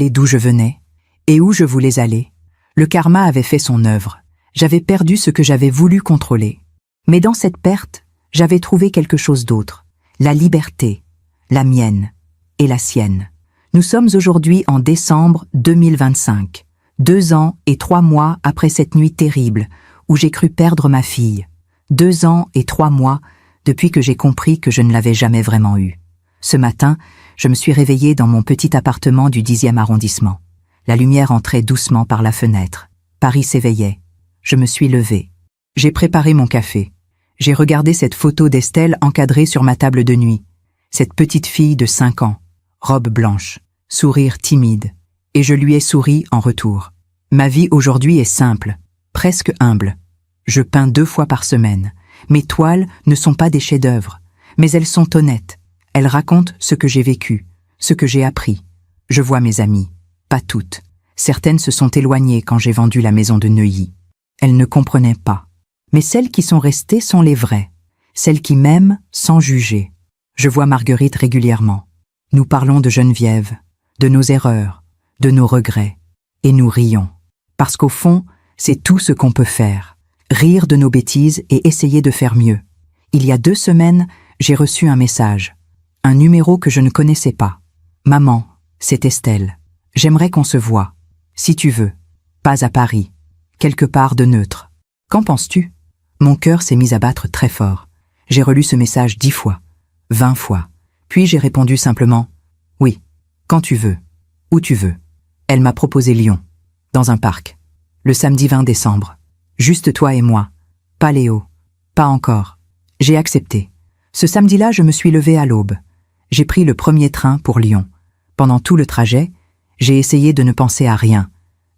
d'où je venais et où je voulais aller. Le karma avait fait son œuvre. J'avais perdu ce que j'avais voulu contrôler. Mais dans cette perte, j'avais trouvé quelque chose d'autre. La liberté, la mienne et la sienne. Nous sommes aujourd'hui en décembre 2025, 2 ans et 3 mois après cette nuit terrible où j'ai cru perdre ma fille. 2 ans et 3 mois depuis que j'ai compris que je ne l'avais jamais vraiment eue. Ce matin, je me suis réveillée dans mon petit appartement du 10e arrondissement. La lumière entrait doucement par la fenêtre. Paris s'éveillait. Je me suis levée. J'ai préparé mon café. J'ai regardé cette photo d'Estelle encadrée sur ma table de nuit. Cette petite fille de 5 ans, robe blanche, sourire timide. Et je lui ai souri en retour. Ma vie aujourd'hui est simple, presque humble. Je peins 2 fois par semaine. Mes toiles ne sont pas des chefs-d'œuvre, mais elles sont honnêtes. Elles racontent ce que j'ai vécu, ce que j'ai appris. Je vois mes amies, pas toutes. Certaines se sont éloignées quand j'ai vendu la maison de Neuilly. Elles ne comprenaient pas. Mais celles qui sont restées sont les vraies, celles qui m'aiment sans juger. Je vois Marguerite régulièrement. Nous parlons de Geneviève, de nos erreurs, de nos regrets, et nous rions. Parce qu'au fond, c'est tout ce qu'on peut faire. Rire de nos bêtises et essayer de faire mieux. Il y a 2 semaines, j'ai reçu un message. Un numéro que je ne connaissais pas. Maman, c'est Estelle. J'aimerais qu'on se voie. Si tu veux. Pas à Paris. Quelque part de neutre. Qu'en penses-tu? Mon cœur s'est mis à battre très fort. J'ai relu ce message 10 fois. 20 fois. Puis j'ai répondu simplement « Oui, quand tu veux, où tu veux ». Elle m'a proposé Lyon, dans un parc, le samedi 20 décembre. Juste toi et moi, pas Léo, pas encore. J'ai accepté. Ce samedi-là, je me suis levée à l'aube. J'ai pris le premier train pour Lyon. Pendant tout le trajet, j'ai essayé de ne penser à rien,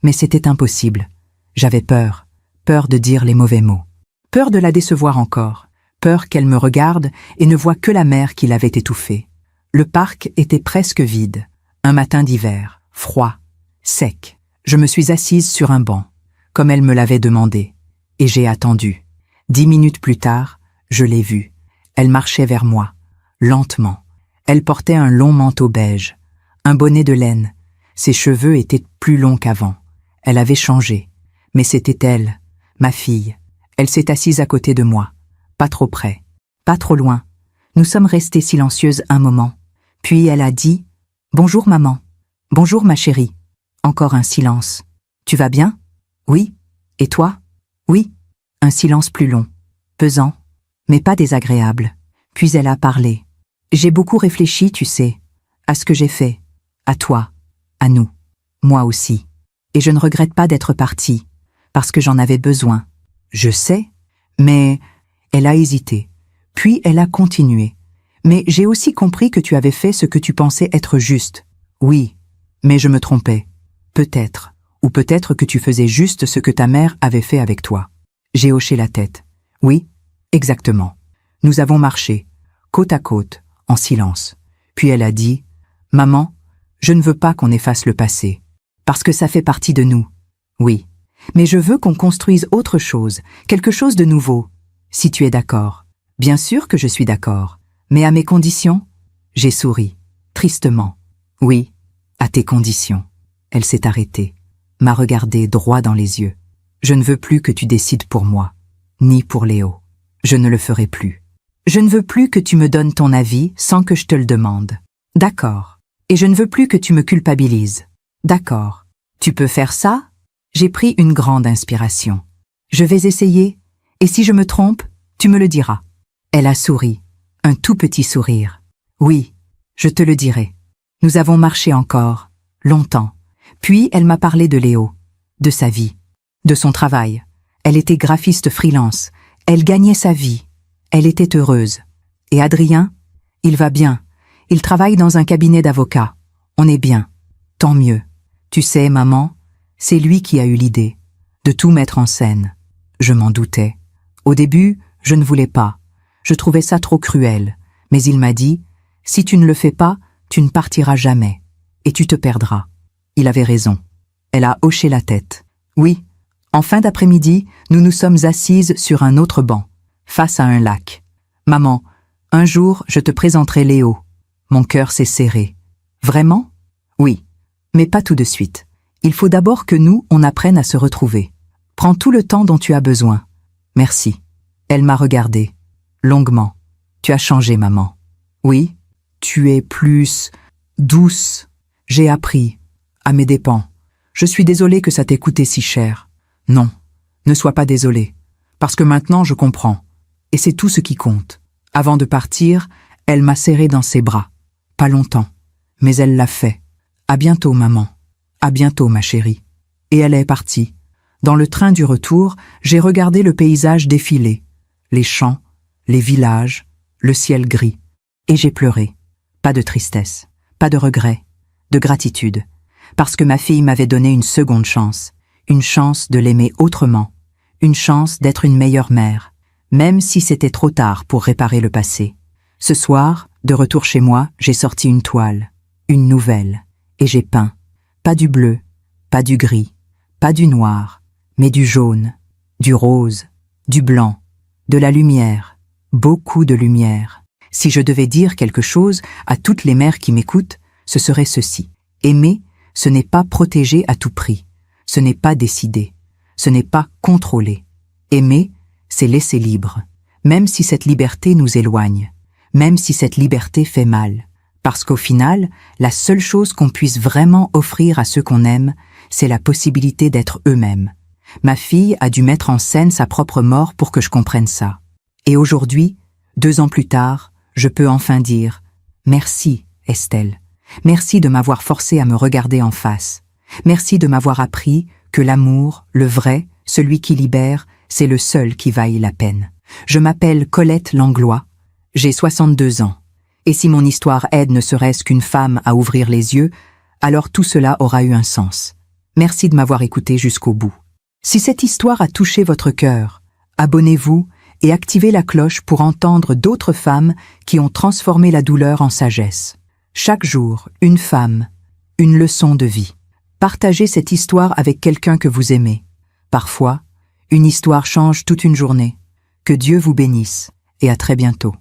mais c'était impossible. J'avais peur de dire les mauvais mots. Peur de la décevoir encore. Peur qu'elle me regarde et ne voie que la mer qui l'avait étouffée. Le parc était presque vide. Un matin d'hiver, froid, sec. Je me suis assise sur un banc, comme elle me l'avait demandé, et j'ai attendu. 10 minutes plus tard, je l'ai vue. Elle marchait vers moi, lentement. Elle portait un long manteau beige, un bonnet de laine. Ses cheveux étaient plus longs qu'avant. Elle avait changé, mais c'était elle, ma fille. Elle s'est assise à côté de moi. Pas trop près, pas trop loin. Nous sommes restées silencieuses un moment. Puis elle a dit « Bonjour maman. Bonjour ma chérie. » Encore un silence. « Tu vas bien ?»« Oui. Et toi ?»« Oui. » Un silence plus long, pesant, mais pas désagréable. Puis elle a parlé. « J'ai beaucoup réfléchi, tu sais, à ce que j'ai fait, à toi, à nous, moi aussi. Et je ne regrette pas d'être partie, parce que j'en avais besoin. Je sais, mais... » Elle a hésité, puis elle a continué. « Mais j'ai aussi compris que tu avais fait ce que tu pensais être juste. Oui, mais je me trompais. Peut-être, ou peut-être que tu faisais juste ce que ta mère avait fait avec toi. » J'ai hoché la tête. « Oui, exactement. » Nous avons marché, côte à côte, en silence. Puis elle a dit « Maman, Je ne veux pas qu'on efface le passé, parce que ça fait partie de nous. Oui, mais je veux qu'on construise autre chose, quelque chose de nouveau, si tu es d'accord. Bien sûr que je suis d'accord, mais à mes conditions? J'ai souri, tristement. Oui, à tes conditions. Elle s'est arrêtée, m'a regardé droit dans les yeux. Je ne veux plus que tu décides pour moi, ni pour Léo. Je ne le ferai plus. Je ne veux plus que tu me donnes ton avis sans que je te le demande. D'accord. Et je ne veux plus que tu me culpabilises. D'accord. Tu peux faire ça? J'ai pris une grande inspiration. Je vais essayer, et si je me trompe, tu me le diras. Elle a souri, un tout petit sourire. Oui, je te le dirai. Nous avons marché encore, longtemps. Puis elle m'a parlé de Léo, de sa vie, de son travail. Elle était graphiste freelance. Elle gagnait sa vie. Elle était heureuse. Et Adrien? Il va bien. Il travaille dans un cabinet d'avocats. On est bien. Tant mieux. Tu sais, maman, c'est lui qui a eu l'idée de tout mettre en scène. Je m'en doutais. Au début, je ne voulais pas. Je trouvais ça trop cruel. Mais il m'a dit, si tu ne le fais pas, tu ne partiras jamais. Et tu te perdras. Il avait raison. Elle a hoché la tête. Oui, en fin d'après-midi, nous nous sommes assises sur un autre banc, face à un lac. Maman, un jour, je te présenterai Léo. Mon cœur s'est serré. Vraiment? Oui, mais pas tout de suite. Il faut d'abord que nous, on apprenne à se retrouver. Prends tout le temps dont tu as besoin. Merci. Elle m'a regardée, longuement. Tu as changé, maman. Oui, tu es plus douce. J'ai appris, à mes dépens. Je suis désolée que ça t'ait coûté si cher. Non, ne sois pas désolée, parce que maintenant je comprends. Et c'est tout ce qui compte. Avant de partir, elle m'a serré dans ses bras. Pas longtemps, mais elle l'a fait. À bientôt, maman. À bientôt, ma chérie. Et elle est partie. Dans le train du retour, j'ai regardé le paysage défiler. Les champs, les villages, le ciel gris. Et j'ai pleuré. Pas de tristesse, pas de regret, de gratitude. Parce que ma fille m'avait donné une seconde chance. Une chance de l'aimer autrement. Une chance d'être une meilleure mère. Même si c'était trop tard pour réparer le passé. Ce soir, de retour chez moi, j'ai sorti une toile, une nouvelle, et j'ai peint. Pas du bleu, pas du gris, pas du noir, mais du jaune, du rose, du blanc, de la lumière, beaucoup de lumière. Si je devais dire quelque chose à toutes les mères qui m'écoutent, ce serait ceci. Aimer, ce n'est pas protéger à tout prix, ce n'est pas décider, ce n'est pas contrôler. Aimer, c'est laisser libre, même si cette liberté nous éloigne. Même si cette liberté fait mal. Parce qu'au final, la seule chose qu'on puisse vraiment offrir à ceux qu'on aime, c'est la possibilité d'être eux-mêmes. Ma fille a dû mettre en scène sa propre mort pour que je comprenne ça. Et aujourd'hui, 2 ans plus tard, je peux enfin dire « Merci, Estelle. Merci de m'avoir forcé à me regarder en face. Merci de m'avoir appris que l'amour, le vrai, celui qui libère, c'est le seul qui vaille la peine. Je m'appelle Colette Langlois. J'ai 62 ans, et si mon histoire aide ne serait-ce qu'une femme à ouvrir les yeux, alors tout cela aura eu un sens. Merci de m'avoir écouté jusqu'au bout. Si cette histoire a touché votre cœur, abonnez-vous et activez la cloche pour entendre d'autres femmes qui ont transformé la douleur en sagesse. Chaque jour, une femme, une leçon de vie. Partagez cette histoire avec quelqu'un que vous aimez. Parfois, une histoire change toute une journée. Que Dieu vous bénisse, et à très bientôt.